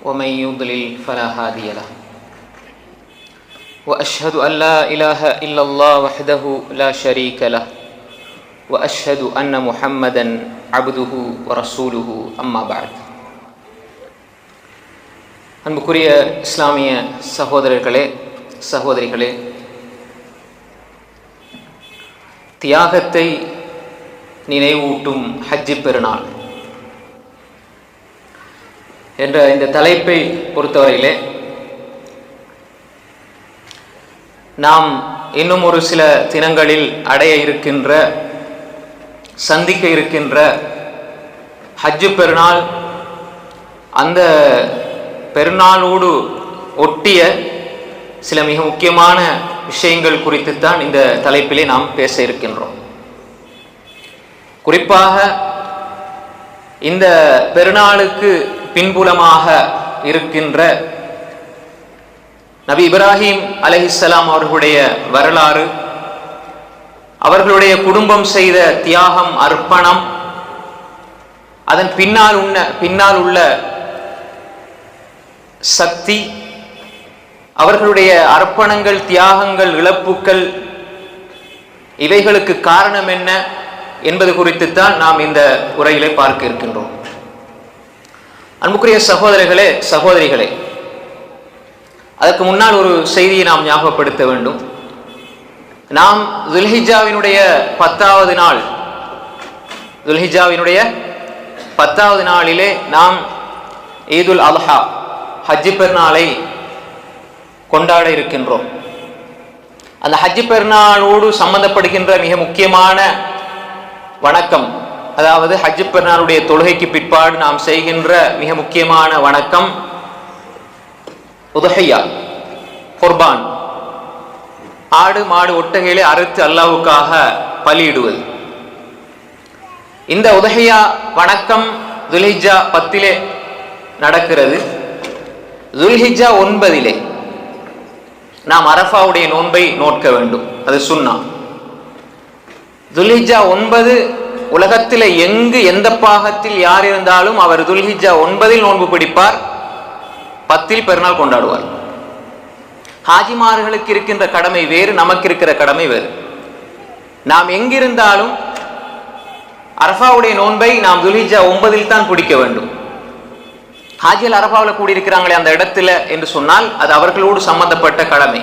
ومن يضلل فلا هادي له وأشهد أن لا إله إلا الله وحده لا شريك له وأشهد أن محمدا عبده ورسوله أما بعد. அன்புக்குரிய இஸ்லாமிய சகோதரர்களே சகோதரிகளே, தியாகத்தை நினைவூட்டும் ஹஜ்ஜி பெருநாள் என்ற இந்த தலைப்பை பொறுத்தவரையிலே நாம் இன்னும் ஒரு சில தினங்களில் சந்திக்க இருக்கின்ற ஹஜ்ஜு பெருநாள், அந்த பெருநாளோடு ஒட்டிய சில மிக முக்கியமான விஷயங்கள் குறித்துத்தான் இந்த தலைப்பிலே நாம் பேச இருக்கின்றோம். குறிப்பாக இந்த பெருநாளுக்கு பின்புலமாக இருக்கின்ற நபி இப்ராஹிம் அலைஹிஸ்ஸலாம் அவர்களுடைய வரலாறு, அவர்களுடைய குடும்பம் செய்த தியாகம், அர்ப்பணம், அதன் பின்னால் உள்ள சக்தி, அவர்களுடைய அர்ப்பணங்கள், தியாகங்கள், இழப்புக்கள், இவைகளுக்கு காரணம் என்ன என்பது குறித்துத்தான் நாம் இந்த உரையிலே பார்க்க இருக்கின்றோம். அன்புக்குரிய சகோதரர்களே சகோதரிகளே, அதற்கு முன்னால் ஒரு செய்தியை நாம் ஞாபகப்படுத்த வேண்டும். நாம் துல்ஹிஜ்ஜாவினுடைய 10வது நாளிலே நாம் ஈதுல் அல்ஹா, ஹஜ்ஜி பெருநாளை கொண்டாட இருக்கின்றோம். அந்த ஹஜ்ஜி பெருநாளோடு சம்பந்தப்படுகின்ற மிக முக்கியமான வணக்கம், அதாவது ஹஜ்ஜி பெருநாளுடைய தொழுகைக்கு பிற்பாடு நாம் செய்கின்ற மிக முக்கியமான வணக்கம் உதுஹியா, குர்பான், ஆடு மாடு ஒட்டகைகளை அறுத்து அல்லாஹ்வுக்காக பலியிடுவது. இந்த உதுஹியா வணக்கம் துல்ஹிஜ்ஜா 10 நடக்கிறது. துல்ஹிஜ்ஜா 9 நாம் அரஃபாவுடைய நோன்பை நோட்க வேண்டும், அது சுன்னா. துல்ஹிஜ்ஜா 9 உலகத்தில் எங்கு எந்த பாகத்தில் யார் இருந்தாலும் அவர் துல்ஹிஜ்ஜா 9 நோன்பு பிடிப்பார், 10 பெருநாள் கொண்டாடுவார். ஹாஜிமார்களுக்கு இருக்கின்ற கடமை வேறு, நமக்கு இருக்கிற கடமை வேறு. நாம் எங்கிருந்தாலும் அரஃபாவுடைய நோன்பை நாம் துல்ஹிஜ்ஜா 9 தான் பிடிக்க வேண்டும். ஹாஜிகள் அரஃபாவில் கூடியிருக்கிறாங்களே அந்த இடத்துல என்று சொன்னால் அது அவர்களோடு சம்பந்தப்பட்ட கடமை.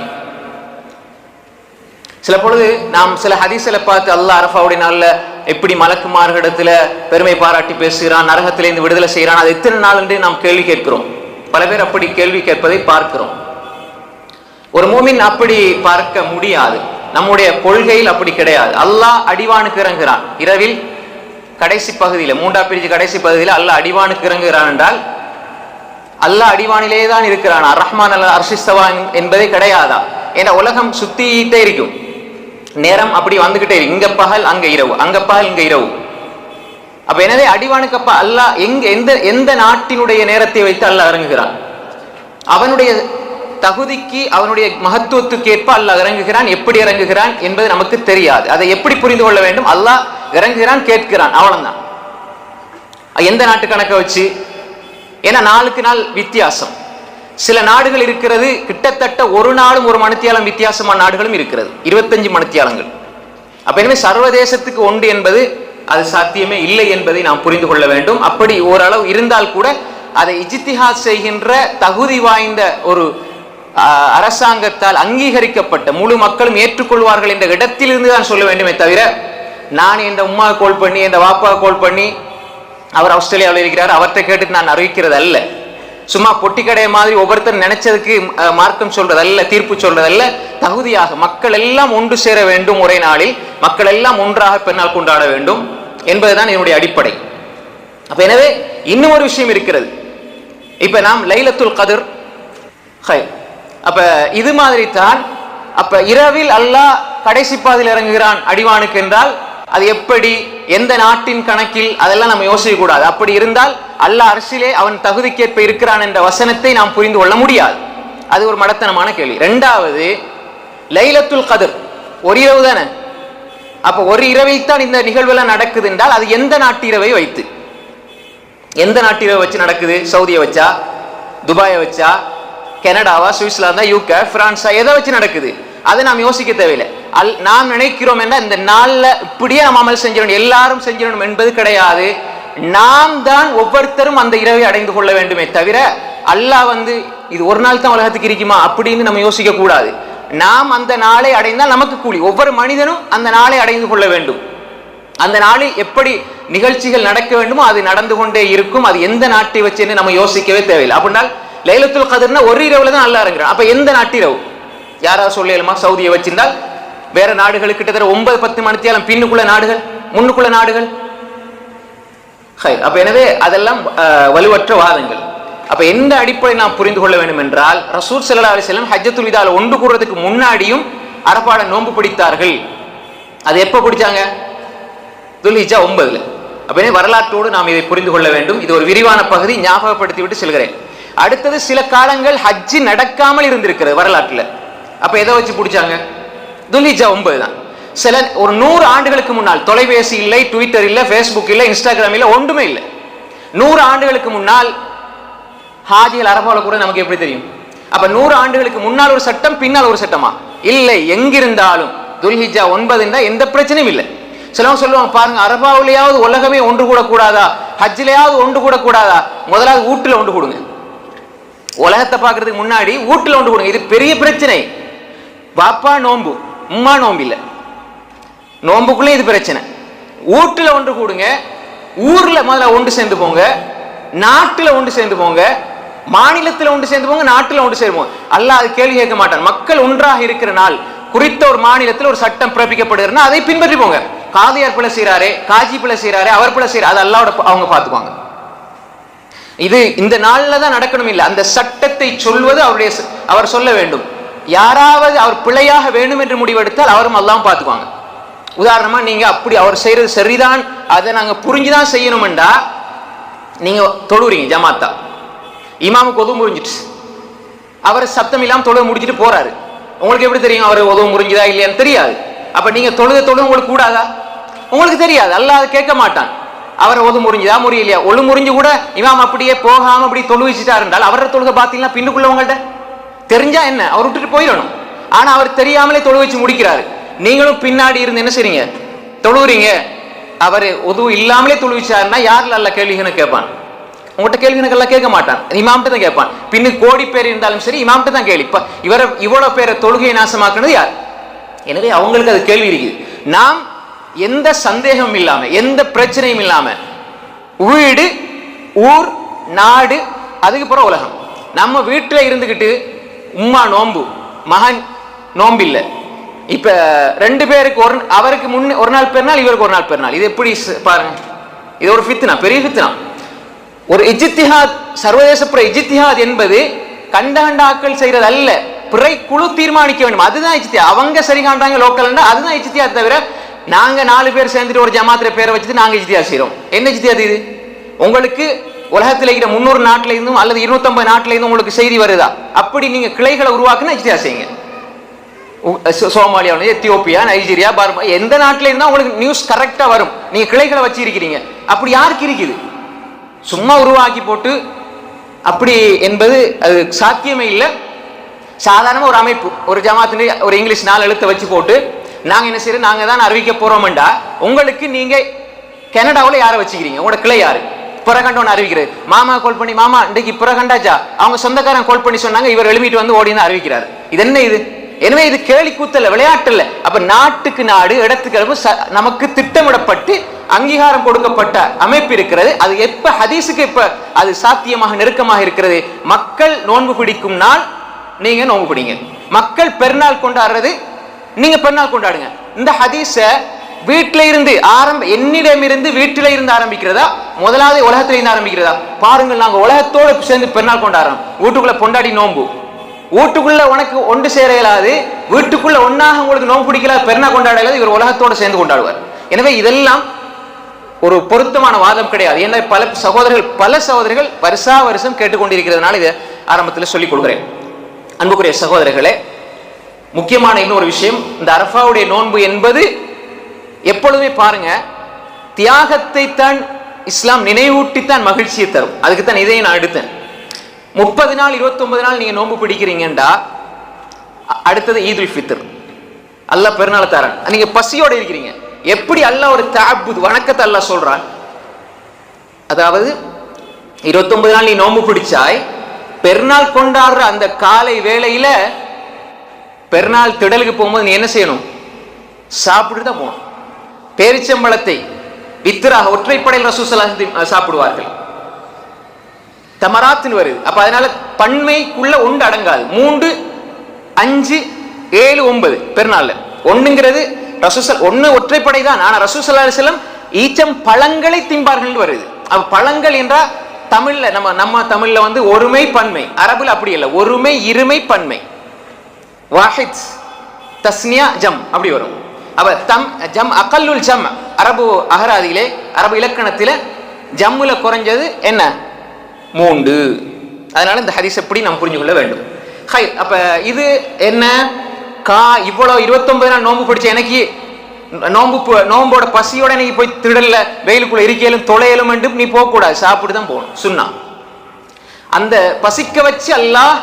சில பொழுது நாம் சில ஹதீஸ்ல பார்த்து அல்லாஹ் அரஃபாவுடைய நாள்ல எப்படி மலக்குமார்களிடத்துல பெருமை பாராட்டி பேசுகிறான், நரகத்திலிருந்து விடுதலை செய்கிறான், அது எத்தனை நாள் என்று நாம் கேள்வி கேட்கிறோம். பல பேர் அப்படி கேள்வி கேட்பதை பார்க்கிறோம். ஒரு மூமின் அப்படி பார்க்க முடியாது, நம்முடைய கொள்கையில் அப்படி கிடையாது. அல்லாஹ் அடிவானுக்கு இறங்குகிறான் இரவில் கடைசி பகுதியில், 3ஆம் பிரிவு கடைசி பகுதியில் அல்லாஹ் அடிவானுக்கு இறங்குகிறான் என்றால் அல்லாஹ் அடிவானிலே தான் இருக்கிறான். ரஹ்மான் அல்ல அர்ஷிஸ்தவா என்பதே கிடையாதா? ஏன்னா உலகம் சுத்திட்டே இருக்கும், நேரம் அப்படி வந்துகிட்டே இருக்கு. இங்க பகல் அங்க இரவு, அங்க பகல் இங்க இரவு. அப்ப எனவே அடிவானுக்கு அப்ப அல்லாஹ் எந்த நாட்டினுடைய நேரத்தை வைத்து அல்லாஹ் இறங்குகிறான், அவனுடைய தகுதிக்கு அவனுடைய மகத்துவத்துக்கு ஏற்ப அல்லாஹ் இறங்குகிறான். எப்படி இறங்குகிறான் என்பது நமக்கு தெரியாது. அதை எப்படி புரிந்து கொள்ள வேண்டும்? அல்லாஹ் இறங்குகிறான், கேட்கிறான், அவ்வளவுதான். எந்த நாட்டு கணக்கை வச்சு? ஏன்னா நாளுக்கு நாள் வித்தியாசம். சில நாடுகள் இருக்கிறது கிட்டத்தட்ட ஒரு நாளும் ஒரு மணித்தியாலம் வித்தியாசமான நாடுகளும் இருக்கிறது, 25 மணித்தியாலங்கள். அப்ப எனவே சர்வதேசத்துக்கு ஒன்று என்பது அது சாத்தியமே இல்லை என்பதை நாம் புரிந்து கொள்ள வேண்டும். அப்படி ஓரளவு இருந்தால் கூட அதை இஜ்திஹாத் செய்கின்ற தகுதி வாய்ந்த ஒரு அரசாங்கத்தால் அங்கீகரிக்கப்பட்ட முழு மக்களும் ஏற்றுக்கொள்வார்கள் என்ற இடத்திலிருந்து தான் சொல்ல வேண்டுமே தவிர, நான் இந்த உம்மா கோல் பண்ணி இந்த வாப்பா கோல் பண்ணி அவர் ஆஸ்திரேலியாவில் இருக்கிறார் அவர்கிட்ட கேட்டுட்டு நான் அறிவிக்கிறது அல்ல. சும்மா பொட்டி கடைய மாதிரி ஒவ்வொருத்தர் நினைச்சதுக்கு மார்க்கம் சொல்றதல்ல, தீர்ப்பு சொல்றதல்ல. தகுதியாக மக்கள் எல்லாம் ஒன்று சேர வேண்டும், ஒரே நாளில் மக்கள் எல்லாம் ஒன்றாக பெருநாள் கொண்டாட வேண்டும் என்பதுதான் என்னுடைய அடிப்படை. அப்ப எனவே இன்னும் ஒரு விஷயம் இருக்கிறது. இப்ப நாம் லைலத்துல் கத்ர், அப்ப இது மாதிரி தான். அப்ப இரவில் அல்லாஹ் கடைசி பாதியில் இறங்குகிறான் அடிவானுக்கு என்றால் அது எப்படி, எந்த நாட்டின் கணக்கில், அதெல்லாம் நம்ம யோசிக்க கூடாது. அப்படி இருந்தால் அல்லாஹ் அரசிலே அவன் தகுதிக்கேற்ப இருக்கிறான் என்ற வசனத்தை நாம் புரிந்து கொள்ள முடியாது. அது ஒரு மடத்தனமான கேள்வி. 2வது, லைலத்துல் கத்ர் ஒரு இரவு தானே. அப்ப ஒரு இரவில் தான் இந்த நிகழ்வெல்லாம் நடக்குது என்றால் அது எந்த நாட்டு இரவை வைத்து, எந்த நாட்டு இரவை வச்சு நடக்குது? சவுதியை வச்சா, துபாயை வச்சா, கனடாவா, சுவிட்சர்லாந்தா, யூகே, பிரான்ஸா, எதை வச்சு நடக்குது? அதை நாம் யோசிக்க தேவையில்லை. நாம் நினைக்கிறோம் என்ன, இந்த நாள்ல இப்படியே நம்ம அமல் செஞ்சிடணும், எல்லாரும் செஞ்சிடணும் என்பது கிடையாது. நாம் தான் ஒவ்வொருத்தரும் அந்த இரவை அடைந்து கொள்ள வேண்டுமே தவிர அல்லாஹ் இது ஒரு நாள் தான் உலகத்துக்கு இருக்குமா அப்படின்னு நம்ம யோசிக்க கூடாது. நாம் அந்த நாளை அடைந்தால் நமக்கு கூலி. ஒவ்வொரு மனிதனும் அந்த நாளை அடைந்து கொள்ள வேண்டும். அந்த நாளில் எப்படி நிகழ்ச்சிகள் நடக்க வேண்டுமோ அது நடந்து கொண்டே இருக்கும். அது எந்த நாட்டை வச்சுன்னு நம்ம யோசிக்கவே தேவையில்லை. அப்படின்னா லைலத்துல் கத்ர்னா ஒரு இரவுல தான் அல்லாஹ் இறங்குறான். அப்ப எந்த நாட்டிரவு யாராவது சொல்லலுமா? சவுதியை வச்சிருந்தால் வேற நாடுகளுக்கு கிட்டத்தட்ட 9-10 மணித்தியாலம் பின்னுக்குள்ள நாடுகள், முன்னுக்குள்ள நாடுகள். அப்ப எனவே அதெல்லாம் வலுவற்ற வாதங்கள். அப்ப எந்த அடிப்படை நாம் புரிந்து கொள்ள வேண்டும் என்றால், ரசூல் ஸல்லல்லாஹு அலைஹி வஸல்லம் ஹஜ்ஜத்துல் விதால ஒன்று கூடுறதுக்கு முன்னாடியும் அரபாட நோன்பு பிடித்தார்கள். அது எப்ப பிடிச்சாங்க? துல்ஹிஜ்ஜா 9ல. அப்ப வரலாற்றோடு நாம் இதை புரிந்து கொள்ள வேண்டும். இது ஒரு விரிவான பகுதி, ஞாபகப்படுத்தி விட்டு செல்கிறேன். அடுத்தது சில காலங்கள் ஹஜ்ஜி நடக்காமல் இருந்திருக்கிறது வரலாற்றுல. அப்ப எதை வச்சு பிடிச்சாங்க? துல்ஹிஜ்ஜா 9 தான். சில ஒரு 100 ஆண்டுகளுக்கு முன்னால் தொலைபேசி இல்லை, ட்விட்டர் இல்லை, ஃபேஸ்புக் இல்லை, இன்ஸ்டாகிராம் இல்லை, ஒன்றுமே இல்லை. 100 ஆண்டுகளுக்கு முன்னால் ஹாஜிகள் அரபால கூட நமக்கு எப்படி தெரியும்? அப்ப 100 ஆண்டுகளுக்கு முன்னால் ஒரு சட்டம், பின்னால் ஒரு சட்டமா? இல்லை. எங்கிருந்தாலும் துல்ஹிஜ்ஜா 9 எந்த பிரச்சனையும் இல்லை. சிலவங்க சொல்லுவாங்க, பாருங்க அரபாவிலேயாவது உலகமே ஒன்று கூட கூடாதா, ஹஜ்ஜிலேயாவது ஒன்று கூட கூடாதா? முதலாவது வீட்டுல ஒன்று கூடுங்க. உலகத்தை பார்க்கறதுக்கு முன்னாடி வீட்டுல ஒன்று கூடுங்க. இது பெரிய பிரச்சனை. பாப்பா நோம்பு, உம்மா நோம்பு இல்லை, நோம்புக்குள்ளே இது பிரச்சனை. வீட்டுல ஒன்று கூடுங்க. ஊர்ல முதல்ல ஒன்று சேர்ந்து போங்க, நாட்டுல ஒன்று சேர்ந்து போங்க, மாநிலத்தில் ஒன்று சேர்ந்து போங்க, நாட்டுல ஒன்று சேர்ந்து போங்க. அல்லாஹ் அது கேள்வி கேட்க மாட்டான். மக்கள் ஒன்றாக இருக்கிற நாள் குறித்த ஒரு மாநிலத்தில் ஒரு சட்டம் பிறப்பிக்கப்படுகிறதுனா அதை பின்பற்றி போங்க. காதியார் பிள்ளை செய்யறாரே, காஜி பிள்ளை செய்யறாரே, அவர் பிள்ளை செய்யறாரு, அது அல்லாஹ்வோட அவங்க பார்த்துக்குவாங்க. இது இந்த நாள்ல தான் நடக்கணும் இல்லை. அந்த சட்டத்தை சொல்வது அவர் சொல்ல வேண்டும். யாராவது அவர் பிழையாக வேண்டும் என்று முடிவெடுத்தால் அவரும் அல்லாஹ் பார்த்துக்குவாங்க. உதாரணமா நீங்க அப்படி அவர் செய்யறது சரிதான், அதை நாங்க புரிஞ்சுதான் செய்யணும்டா, நீங்க தொழுறீங்க ஜமாத்தா, இமாமுக்கு உதவு முறிஞ்சிட்டு அவர் சத்தம் இல்லாம தொழுக முடிச்சுட்டு போறாரு. உங்களுக்கு எப்படி தெரியும் அவர் உதவு முறிஞ்சுதா இல்லையான்னு? தெரியாது. அப்ப நீங்க தொழுக உங்களுக்கு கூடாதா? உங்களுக்கு தெரியாது. அல்லாஹ் அதை கேட்க மாட்டான். அவர் ஒது முறிஞ்சுதா முறியலையா, ஒழு முறிஞ்சு கூட இமாம் அப்படியே போகாம அப்படி தொழுவிச்சுட்டா இருந்தால் அவரை தொழுக பாத்தீங்கன்னா பின்னுக்குள்ளவங்கள்ட்ட தெரிஞ்சா என்ன, அவர் விட்டுட்டு போயிடணும். ஆனா அவர் தெரியாமலே தொழு வச்சு முடிக்கிறாரு. நீங்களும் பின்னாடி இருந்து என்ன செய்றீங்க? தொழுறீங்க. அவர் உதவு இல்லாமலே தொழுவிச்சாருன்னா யாருல அல்ல கேள்விகன்னு கேட்பான்? உங்கள்கிட்ட கேள்விகணக்கெல்லாம் கேட்க மாட்டான், இமாம்கிட்ட தான் கேட்பான். பின்னு கோடி பேர் இருந்தாலும் சரி இமாம்கிட்ட தான் கேள்வி. இப்ப இவரை இவ்வளவு பேரை தொழுகையை நாசமாக்குனது யார்? எனவே அவங்களுக்கு அது கேள்வி இருக்குது. நாம் எந்த சந்தேகமும் இல்லாம, எந்த பிரச்சனையும் இல்லாம, வீடு, ஊர், நாடு, அதுக்கப்புறம் உலகம், நம்ம வீட்டுல இருந்துகிட்டு உம்மா நோம்பு, மகன் நோம்பு இல்லை. இப்ப 2 பேருக்கு அவருக்கு முன்ன ஒரு நாள் பெருநாள், இவருக்கு ஒரு நாள் பெருநாள். இது எப்படி பாருங்க? இது ஒரு ஃபித்னா, பெரிய ஃபித்னா. ஒரு இஜ்திஹாத், சர்வதேச இஜ்திஹாத் என்பது கண்ட ஆட்கள் செய்யறது அல்ல, பிறை குழு தீர்மானிக்க வேண்டும். அதுதான் இஜ்திஹாத். அவங்க சரி காண்றாங்க லோக்கல்னா, அதுதான் இஜ்திஹாத். தவிர நாங்க 4 பேர் சேர்ந்துட்டு ஒரு ஜமாத்துல பேரை வச்சுட்டு நாங்க இஜ்திஹாத் செய்யறோம். என்ன இஜ்திஹாத் இது? உங்களுக்கு உலகத்தில் இருக்கிற 300 நாட்டில இருந்தும் அல்லது 250 நாட்டில இருந்தும் உங்களுக்கு செய்தி வருதா? அப்படி நீங்க கிளைகளை உருவாக்குனா இஜ்திஹாத் செய்யுங்க. சோமாலியா, எத்தியோப்பியா, நைஜீரியா, பர்மா, எந்த நாட்டில இருந்தா உங்களுக்கு நியூஸ் கரெக்டா வரும். நீங்க கிளைகளை வச்சு இருக்கிறீங்க. அப்படி யாருக்கு இருக்குது? சும்மா உருவாக்கி போட்டு அப்படி என்பது அது சாத்தியமே இல்லை. சாதாரண ஒரு அமைப்பு, ஒரு ஜமாத்து ஒரு இங்கிலீஷ் 4 எழுத்தை வச்சு போட்டு நாங்க என்ன செய்யறோம், நாங்க தான் அறிவிக்க போறோம்டா, உங்களுக்கு நீங்க கனடாவில் யாரை வச்சுக்கிறீங்க? உங்களோட கிளை யாரு? பிறகண்டோன்னு அறிவிக்கிறது. மாமா கால் பண்ணி, மாமா இன்றைக்கு பிறகண்டாச்சா, அவங்க சொந்தக்காரன் கால் பண்ணி சொன்னாங்க, இவர் எழுப்பிட்டு வந்து ஓடின்னு அறிவிக்கிறார். இது என்ன இது? எனவே இது கேலி கூத்தல்ல, விளையாட்டு இல்ல. அப்ப நாட்டுக்கு நாடு, இடத்துக்கு நமக்கு திட்டமிடப்பட்டு அங்கீகாரம் கொடுக்கப்பட்ட அமைப்பு இருக்கிறது. அது எப்ப ஹதீஸுக்கு எப்ப அது சாத்தியமாக நெருக்கமாக இருக்கிறது? மக்கள் நோன்பு பிடிக்கும் நாள் நீங்க நோன்பு பிடிங்க, மக்கள் பெருநாள் கொண்டாடுறது நீங்க பெருநாள் கொண்டாடுங்க. இந்த ஹதீஸ வீட்டில இருந்து என்னிடமிருந்து வீட்டில இருந்து ஆரம்பிக்கிறதா, முதலாவது உலகத்தில இருந்து ஆரம்பிக்கிறதா? பாருங்கள், நாங்க உலகத்தோடு சேர்ந்து பெருநாள் கொண்டாடுறோம். வீட்டுக்குள்ள பொண்டாடி நோன்பு, வீட்டுக்குள்ள உனக்கு ஒன்று சேர இயலாது, வீட்டுக்குள்ள ஒன்னாக உங்களுக்கு நோன்பு பிடிக்கல, பெருநாள் கொண்டாட இயலாது, இவர் உலகத்தோடு சேர்ந்து கொண்டாடுவார். எனவே இதெல்லாம் ஒரு பொருத்தமான வாதம் கிடையாது. ஏன்னா பல சகோதரர்கள் வருஷம் கேட்டுக்கொண்டிருக்கிறதுனால இதை ஆரம்பத்தில் சொல்லிக் கொடுக்கிறேன். அன்புக்குரிய சகோதரர்களே, முக்கியமான இன்னொரு விஷயம், இந்த அரஃபாவுடைய நோன்பு என்பது எப்பொழுதுமே பாருங்க, தியாகத்தை தான் இஸ்லாம் நினைவூட்டித்தான் மகிழ்ச்சியை தரும். அதுக்குத்தான் இதையும் நான் எடுத்தேன். 30 நாள் 29 நாள் நீங்க நோன்பு பிடிக்கிறீங்கடா, அடுத்தது ஈதுல் ஃபித்ர், அல்லாஹ் பெருநாள் தரான். நீங்க பசியோட இருக்கிறீங்க, எப்படி அல்லாஹ் ஒரு தஅப்புத் வணக்கத்தை அல்லாஹ் சொல்றான். அதாவது 29 நாள் நீ நோன்பு பிடிச்சாய், பெருநாள் கொண்டாடுற அந்த காலை வேளையில பெருநாள் திடலுக்கு போகும்போது நீ என்ன செய்யணும்? சாப்பிட்டு தான் போகணும். பேரிச்சம்பழத்தை வித்ராக ஒற்றைப்படையில் ரசூல் ஸல்லல்லாஹு அலைஹி வஸல்லம் சாப்பிடுவார்கள். தமராத்துன்னு வருது. அப்ப அதனால பன்மைக்குள்ள ஒன்று அடங்காது. 3, 5, 7, 9 பெருநாள்ல ஒண்ணுங்கிறது ரசூல் ஒண்ணு ஒற்றைப்படை தான். ஆனா ரசூல் ஸல்லல்லாஹு அலைஹி வஸல்லம் ஈச்சம் பழங்களை திம்பார்கள் வருது. அப்ப பழங்கள் என்றா தமிழ்ல நம்ம தமிழ்ல வந்து ஒருமை பன்மை, அரபுல அப்படி இல்லை, ஒருமை இருமை பன்மை, வாஹித் தஸ்னியா ஜம் அப்படி வரும். அப்ப ஜம் அகல்லுல் ஜம் அரபு அகராதியிலே அரபு இலக்கணத்தில ஜம்முல குறைஞ்சது என்ன? 3. அதனால இந்த ஹதீஸ் எப்படி நாம் புரிஞ்சு கொள்ள வேண்டும். ஹை, அப்ப இது என்ன? இவ்வளவு 29 நாள் நோன்பு பிடிச்ச எனக்கு நோம்போட பசியோட நீங்க போய் திடல்ல வெயிலுக்குள்ள இருக்கையிலும் தொலையிலும் நீ போக கூடாது, சாப்பிட்டு தான் போகணும். சுன்னா அந்த பசிக்க வச்சு அல்லாஹ்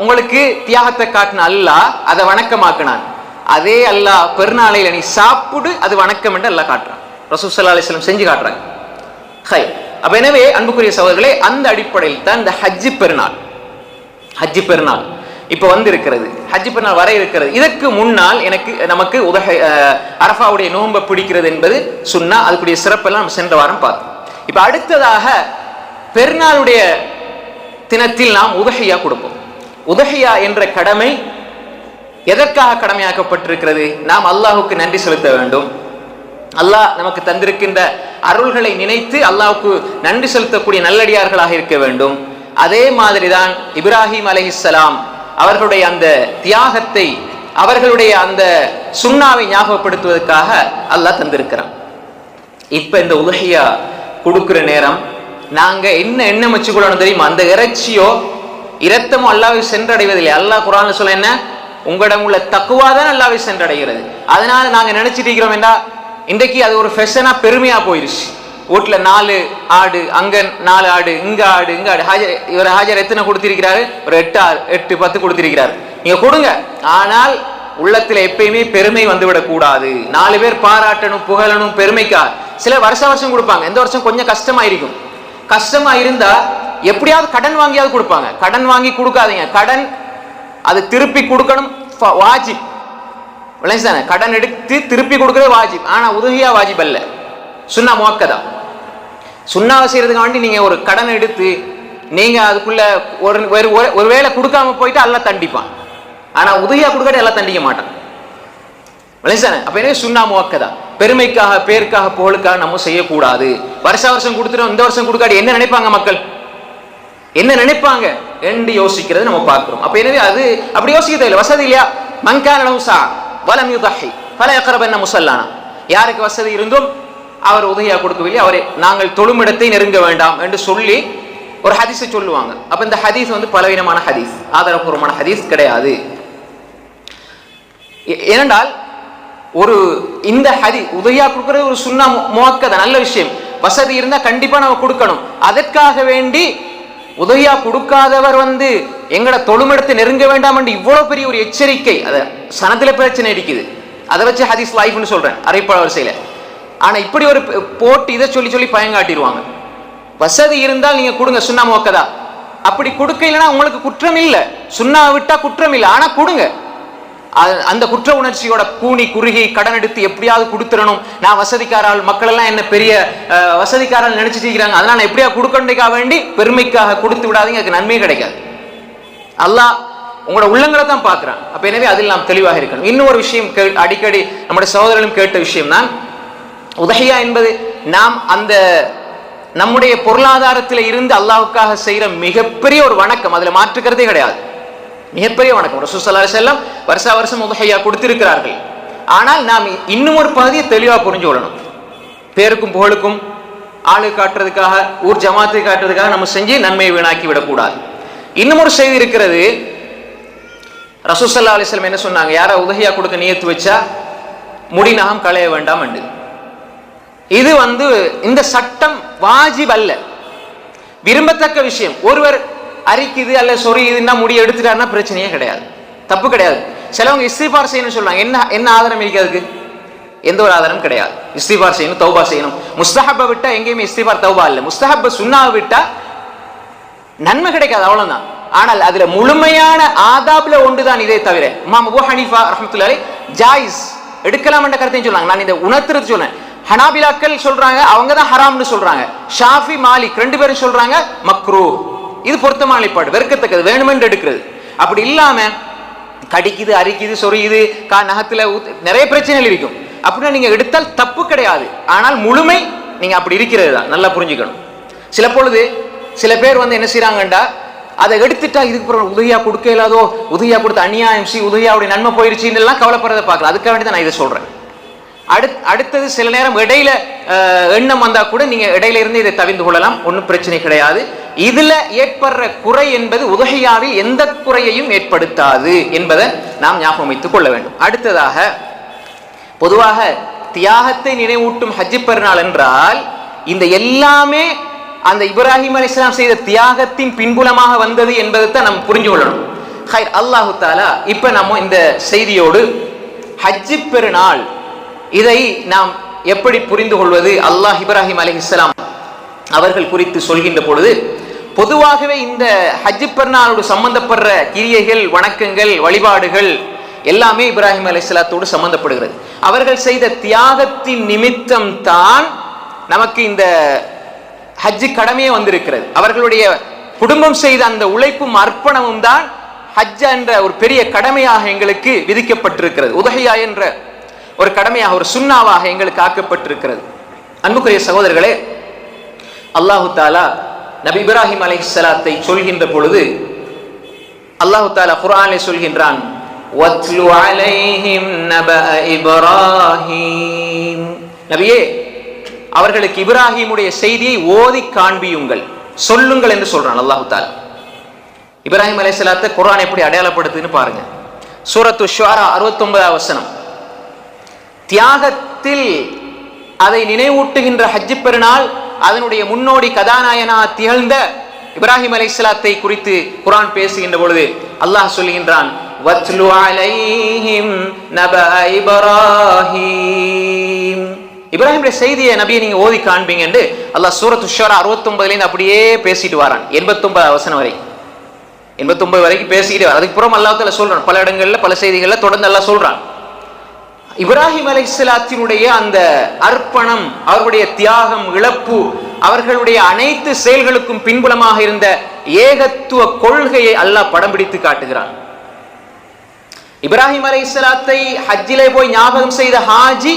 உங்களுக்கு தியாகத்தை காட்டின அல்லாஹ் அதை வணக்கமாக்கினான். அதே அல்லாஹ் பெருநாளையில நீ சாப்பிடு, அது வணக்கம் என்று அல்லாஹ் காட்டுறான். ரசூல் ஸல்லல்லாஹு அலைஹி வஸல்லம் செஞ்சு காட்டுறாங்க. ஹை, அப்ப எனவே அன்புக்குரிய சகோதரர்களே, அந்த அடிப்படையில் தான் இந்த ஹஜ்ஜி பெருநாள் இப்ப வந்து இருக்கிறது. ஹஜ்ஜி பெருநாள் வர இருக்கிறது. இதற்கு முன்னால் நமக்கு அரஃபாவுடைய நோன்பை பிடிக்கிறது என்பது சுன்னா. அதுக்குரிய சிறப்பெல்லாம் நம்ம சென்ற வாரம் பார்த்தோம். இப்ப அடுத்ததாக பெருநாளுடைய தினத்தில் நாம் உதஹியா கொடுப்போம். உதஹியா என்ற கடமை எதற்காக கடமையாக்கப்பட்டிருக்கிறது? நாம் அல்லாஹுக்கு நன்றி செலுத்த வேண்டும். அல்லாஹ் நமக்கு தந்திருக்கின்ற அருள்களை நினைத்து அல்லாஹுக்கு நன்றி செலுத்தக்கூடிய நல்லடியார்களாக இருக்க வேண்டும். அதே மாதிரிதான் இப்ராஹிம் அலைஹிஸ்ஸலாம் அவர்களுடைய அந்த தியாகத்தை, அவர்களுடைய அந்த சுன்னாவை ஞாபகப்படுத்துவதற்காக அல்லாஹ் தந்திருக்கிறான். இப்ப இந்த உலகியா கொடுக்கிற நேரம் நாங்க என்ன எண்ணம் வச்சுக்கொள்ளணும் தெரியுமா? அந்த இறைச்சியோ இரத்தமோ அல்லாஹ்வை சென்றடைவதில்லை. அல்லாஹ் குர்ஆன்ல சொல்ல என்ன? உங்களிடம் உள்ள தக்குவா தான் அல்லாஹ்வை சென்றடைகிறது. அதனால நாங்க நினைச்சிட்டு இருக்கிறோம் என்றா இன்றைக்கு அது ஒரு ஃபெஷனா பெருமையா போயிருச்சு. வீட்டுல 4 ஆடு, அங்க 4 ஆடு, இங்க ஆடு, இங்க ஆடு. இவர் ஹாஜர் எத்தனை கொடுத்திருக்கிறாரு? ஒரு 8, 10 கொடுத்திருக்கிறார். நீங்க கொடுங்க, ஆனால் உள்ளத்துல எப்பயுமே பெருமை வந்துவிடக் கூடாது. 4 பேர் பாராட்டணும், புகழணும், பெருமைக்கா. சில வருஷம் கொடுப்பாங்க. எந்த வருஷம் கொஞ்சம் கஷ்டமா இருக்கும். கஷ்டமா இருந்தா எப்படியாவது கடன் வாங்கியாவது கொடுப்பாங்க. கடன் வாங்கி கொடுக்காதீங்க. கடன் அது திருப்பி கொடுக்கணும், வாஜிப். கடன் எடுத்து திருப்பி கொடுக்கறது வாஜிப். ஆனா உதவியா வாஜிப் அல்ல, சுன்னா முஅக்கதா. சுன்னாவை செய்யறதுக்கு வேண்டி நீங்க ஒரு கடன் எடுத்து நீங்க அதுக்குள்ள ஒரு வேளை கொடுக்காம போயிட்டு எல்லாம் தண்டிப்பான். ஆனா உதவியா கொடுக்காட்டி எல்லாம் தண்டிக்க மாட்டான். அப்ப எனவே சுன்னா முஅக்கதா. பெருமைக்காக, பேருக்காக, புகழுக்காக நம்ம செய்யக்கூடாது. வருஷம் கொடுத்துட்டோம், இந்த வருஷம் கொடுக்காட்டி என்ன நினைப்பாங்க மக்கள், என்ன நினைப்பாங்க என்று யோசிக்கிறது நம்ம பார்க்கிறோம். அப்ப எனவே அது அப்படி யோசிக்க தேவையில்லை. வசதி இல்லையா? மன்கான லஹு வலம் யுதஹி ஃபலா யக்ரபன்ன முஸல்லானா. யாருக்கு வசதி இருந்தும் அவர் உதவியா கொடுக்கவில்லை, அவரை நாங்கள் தொழுமிடத்தை நெருங்க வேண்டாம் என்று சொல்லி ஒரு ஹதீஸை சொல்லுவாங்க. அப்ப இந்த ஹதீஸ் வந்து பலவீனமான ஹதீஸ், ஆதாரபூர்வமான ஹதீஸ் கிடையாது. ஏனென்றால் ஒரு இந்த உதவியா கொடுக்கறது ஒரு சுன்னா முஅக்கதா, நல்ல விஷயம். வசதி இருந்தா கண்டிப்பா நம்ம கொடுக்கணும். அதற்காக வேண்டி உதவியா கொடுக்காதவர் வந்து எங்கட தொழுமிடத்தை நெருங்க வேண்டாம் என்று இவ்வளவு பெரிய ஒரு எச்சரிக்கை, அத சனத்துல பிரச்சனை இருக்குது. அதை வச்சு ஹதீஸ் லைஃப்னு சொல்றேன் அறிவிப்பாளர் வரிசையில. ஆனா இப்படி ஒரு போட்டு இதை சொல்லி பயங்காட்டிடுவாங்க. வசதி இருந்தால் நீங்க கொடுங்க, சுன்னா முஅக்கதா. அப்படி கொடுக்க இல்லைன்னா உங்களுக்கு குற்றம் இல்லை, சுன்னா விட்டா குற்றம் இல்லை. ஆனா கொடுங்க. அந்த குற்ற உணர்ச்சியோட கூனி குறுகி கடன் எடுத்து எப்படியாவது கொடுத்துடணும், நான் வசதிக்காரால், மக்கள் எல்லாம் என்ன பெரிய வசதிக்காரால் நினைச்சிட்டு இருக்கிறாங்க, அதனால நான் எப்படியா கொடுக்கறதுக்காக வேண்டி பெருமைக்காக கொடுத்து விடாதீங்க, அதுக்கு நன்மையே கிடைக்காது. அல்லாஹ் உங்களோட உள்ளங்களை தான் பார்க்கிறான். அப்ப எனவே அதில் நாம் தெளிவாக இருக்கணும். இன்னொரு விஷயம் அடிக்கடி நம்முடைய சகோதரர்களும் கேட்ட விஷயம் தான் உதஹியா என்பது நாம் அந்த நம்முடைய பொருளாதாரத்தில் இருந்து அல்லாஹ்வுக்காக செய்யற மிகப்பெரிய ஒரு வணக்கம், அதுல மாற்றுக்கிறதே கிடையாது. மிகப்பெரிய வணக்கம். ரசூல் ஸல்லல்லாஹு அலைஹி வஸல்லம் வருஷம் உதஹியா கொடுத்திருக்கிறார்கள். ஆனால் நாம் இன்னும் ஒரு பகுதியை தெளிவா புரிஞ்சு கொள்ளணும். பேருக்கும் புகழுக்கும், ஆளு காட்டுறதுக்காக, ஊர் ஜமாத்தை காட்டுறதுக்காக நம்ம செஞ்சு நன்மையை வீணாக்கி விடக்கூடாது. இன்னும் ஒரு செய்தி இருக்கிறது. ரசூல் ஸல்லல்லாஹு அலைஹி வஸல்லம் என்ன சொன்னாங்க? யாரா உதஹியா கொடுக்க நியத்து வச்சா முடி நகம் களைய வேண்டாம் என்று. இது வந்து இந்த சட்டம் வாஜிப் அல்ல, விரும்பத்தக்க விஷயம். ஒருவர் அரிக்குது அல்ல சொரியுதுன்னா முடி எடுத்துட்டாருன்னா பிரச்சனையே கிடையாது, தப்பு கிடையாது. சிலவங்க இஸ்திஃபார் செய்யணும்னு சொல்றாங்க. என்ன ஆதாரம் இருக்கு அதுக்கு? எந்த ஒரு ஆதாரம் கிடையாது. இஸ்திஃபார் செய்யணும், தௌபா செய்யணும். முஸ்தஹப்பை விட்டா எங்கேயுமே இஸ்திஃபார் தௌபா இல்லை. முஸ்தஹப்ப சுன்னாவை விட்டா நன்மை கிடைக்காது, அவ்வளவுதான். ஆனால் அதுல முழுமையான ஆதாப்ல ஒன்றுதான் இதே தவிர. இமாம் அபூ ஹனீஃபா ரஹ்மத்துல்லாஹி அலைஹி ஜாயிஸ் எடுக்கலாம் என்ற கருத்தையும் சொல்றாங்க. நான் இதை உணர்த்துறது சொன்னேன். ஹனாபிலாக்கள் சொல்றாங்க அவங்க தான் ஹராம்னு சொல்றாங்க. ஷாஃபி மாலிக் ரெண்டு பேரும் சொல்றாங்க மக்ரூ. இது பொருத்தமான நிலைப்பாடு, வெறுக்கத்தக்கது, வேணுமென்று எடுக்கிறது. அப்படி இல்லாம கடிக்குது, அரிக்குது, சொரியுது, நகத்துல நிறைய பிரச்சனைகள் இருக்கும். அப்படின்னா நீங்க எடுத்தால் தப்பு கிடையாது. ஆனால் முழுமை நீங்க அப்படி இருக்கிறது தான், நல்லா புரிஞ்சுக்கணும். சில பொழுது சில பேர் என்ன செய்யறாங்கண்டா, அதை எடுத்துட்டா இதுக்கு அப்புறம் உதவியா கொடுக்க இல்லாதோ, உதவியா கொடுத்த அநியாயம் உதவியாவுடைய நன்மை போயிருச்சுன்னு எல்லாம் கவலைப்படுறதை பார்க்கலாம். அதுக்காக வேண்டி தான் நான் இதை சொல்றேன். அடுத்தது சில நேரம் இடையில எண்ணம் வந்தா கூட நீங்க இடையில இருந்து இதை தவிர்த்து கொள்ளலாம், ஒன்றும் பிரச்சனை கிடையாது. இதுல ஏற்படுற குறை என்பது உதஹியாவில் எந்த குறையையும் ஏற்படுத்தாது என்பதை நாம் ஞாபகம் வைத்துக் கொள்ள வேண்டும். அடுத்ததாக, பொதுவாக தியாகத்தை நினைவூட்டும் ஹஜ் பெருநாள் என்றால் இந்த எல்லாமே அந்த இப்ராஹிம் அலைஹிஸ்ஸலாம் செய்த தியாகத்தின் பின்புலமாக வந்தது என்பதை தான் நம்ம புரிஞ்சு கொள்ளணும். ஹைர், அல்லாஹு தஆலா இப்ப நம்ம இந்த செய்தியோடு ஹஜ் பெருநாள் இதை நாம் எப்படி புரிந்து கொள்வது? அல்லாஹ் இப்ராஹிம் அலைஹிஸ்ஸலாம் அவர்கள் குறித்து சொல்கின்ற பொழுது பொதுவாகவே இந்த ஹஜ் பெருநாளோடு சம்பந்தப்படுற கிரியைகள், வணக்கங்கள், வழிபாடுகள் எல்லாமே இப்ராஹிம் அலைஹிஸ்ஸலாத்தோடு சம்பந்தப்படுகிறது. அவர்கள் செய்த தியாகத்தின் நிமித்தம் தான் நமக்கு இந்த ஹஜ் கடமையே வந்திருக்கிறது. அவர்களுடைய குடும்பம் செய்த அந்த உழைப்பும் அர்ப்பணமும் தான் ஹஜ் என்ற ஒரு பெரிய கடமையாக எங்களுக்கு விதிக்கப்பட்டிருக்கிறது. உதஹியா என்ற ஒரு கடமையாக, ஒரு சுன்னாவாக எங்களுக்கு ஆக்கப்பட்டிருக்கிறது. அன்புக்குரிய சகோதரர்களே, அல்லாஹு தாலா நபி இப்ராஹிம் அலைஹிஸ்ஸலாத்தை சொல்கின்ற பொழுது அல்லாஹு தாலா குர்ஆனிலே சொல்கின்றான், வத்லு அலைஹிம் நபஅ இப்ராஹிம். நபியே, அவர்களுக்கு இப்ராஹிமுடைய செய்தியை ஓதி காண்பியுங்கள், சொல்லுங்கள் என்று சொல்றான் அல்லாஹு தாலா. இப்ராஹிம் அலைஹிஸ்ஸலாத்தை குர்ஆன் எப்படி அடையாளப்படுத்துன்னு பாருங்க. சூரத்து ஷுஆரா 69வது வசனம். தியாகத்தில் அதை நினைவூட்டுகின்ற ஹஜ் பெருநாள், அதனுடைய முன்னோடி கதாநாயகனா திகழ்ந்த இப்ராஹிம் அலைஹிஸ்ஸலாத்தை குறித்து குர்ஆன் பேசுகின்ற பொழுது அல்லாஹ் சொல்கின்றான், வத்லு அலைஹிம் நபஅ இப்ராஹிம். இப்ராஹிமுடைய செய்தியை நபியை நீங்க ஓதி காண்பீங்க என்று அல்லாஹ் சூரத்து ஷுஆரா 69ல அப்படியே பேசிட்டு வரான். 89வது வசனம் வரை, 89 வரைக்கும் பேசிக்கிட்டே வர. அதுக்கு புறம் அல்லாஹ் தஆலா சொல்றான், பல இடங்கள்ல பல செய்திகள்ல தொடர்ந்து அல்லாஹ் சொல்றான். இப்ராஹிம் அலைஹிஸ்ஸலாத்தினுடைய அந்த அர்ப்பணம், அவர்களுடைய தியாகம், இழப்பு, அவர்களுடைய அனைத்து செயல்களுக்கும் பின்புலமாக இருந்த ஏகத்துவ கொள்கையை அல்லாஹ் படம் பிடித்து காட்டுகிறான். இப்ராஹிம் அலைஹிஸ்ஸலாத்தை ஹஜ்ஜிலே போய் ஞாபகம் செய்த ஹாஜி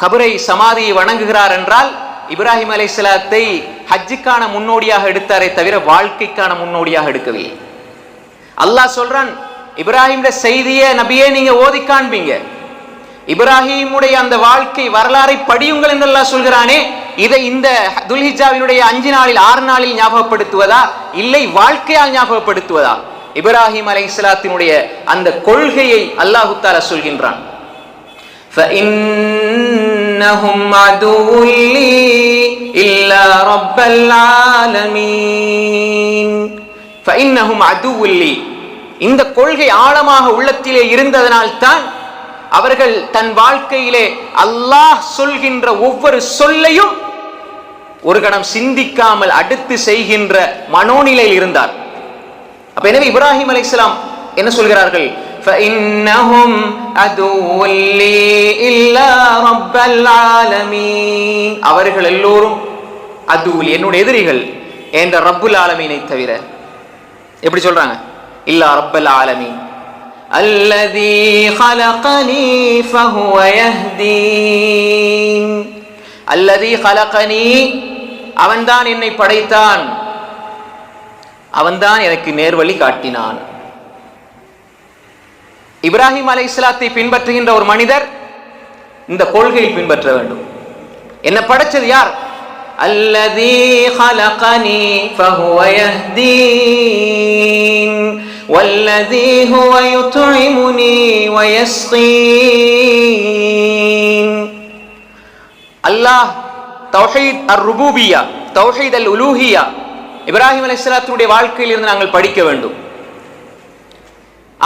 கபரை, சமாதியை வணங்குகிறார் என்றால் இப்ராஹிம் அலைஹிஸ்ஸலாத்தை ஹஜ்ஜுக்கான முன்னோடியாக எடுத்தாரே தவிர வாழ்க்கைக்கான முன்னோடியாக எடுக்கவில்லை. அல்லாஹ் சொல்றான், இப்ராஹிமுடைய செய்தியை நபியே நீங்க ஓதி காண்பீங்க, இப்ராஹிமுடைய அந்த வாழ்க்கை வரலாறை படியுங்கள் என்று அல்லாஹ் சொல்கிறானே, இதை இந்த துல்ஹிஜ்ஜாவினுடைய 5 நாளில் 6 நாளில் ஞாபகப்படுத்துவதா, இல்லை வாழ்க்கையால் ஞாபகப்படுத்துவதா? இப்ராஹிம் அலைஹிஸ்ஸலாத்தினுடைய அந்த கொள்கையை அல்லாஹ் தஆலா சொல்கின்றான், فَإِنَّهُمْ عَدُوٌّ لِّي إِلَّا رَبَّ الْعَالَمِينَ. فَإِنَّهُمْ عَدُوٌّ لِّي. இந்த கொள்கை ஆழமாக உள்ளத்திலே இருந்ததனால் தான் அவர்கள் தன் வாழ்க்கையிலே அல்லாஹ் சொல்கின்ற ஒவ்வொரு சொல்லையும் ஒரு கணம் சிந்திக்காமல் அடுத்து செய்கின்ற மனோநிலையில் இருந்தார். அப்ப எனவே இப்ராஹிம் அலைஹிஸ்ஸலாம் என்ன சொல்கிறார்கள்? فَإِنَّهُمْ عَدُوٌّ لِّي إِلَّا رَبَّ الْعَالَمِينَ. அவர்கள் எல்லோரும் அதுல், என்னுடைய எதிரிகள், என்ற ரப்புல் ஆலமீனை தவிர. எப்படி சொல்றாங்க? இல்லா ரப்பல் ஆலமீன். அல்லதி خلقني فهو يهدين. அல்லதி خلقني, அவன்தான் என்னை படைத்தான், அவன்தான் எனக்கு நேர்வழி காட்டினான். இப்ராஹிம் அலைஹிஸ்ஸலாத்தை பின்பற்றுகின்ற ஒரு மனிதர் இந்த கொள்கையை பின்பற்ற வேண்டும். என்ன படைச்சது யார்? அல்லதி خلقني فهو يهدين والذي هو يطعمني ويسقين. அல்லாஹ் தௌஹீத் அர்-ருபூபிய்யா, தௌஹீத் அல்-உலூஹிய்யா, இப்ராஹிம் அலைஹிஸ்ஸலாத்துடைய வாழ்க்கையில் இருந்து நாங்கள் படிக்க வேண்டும்.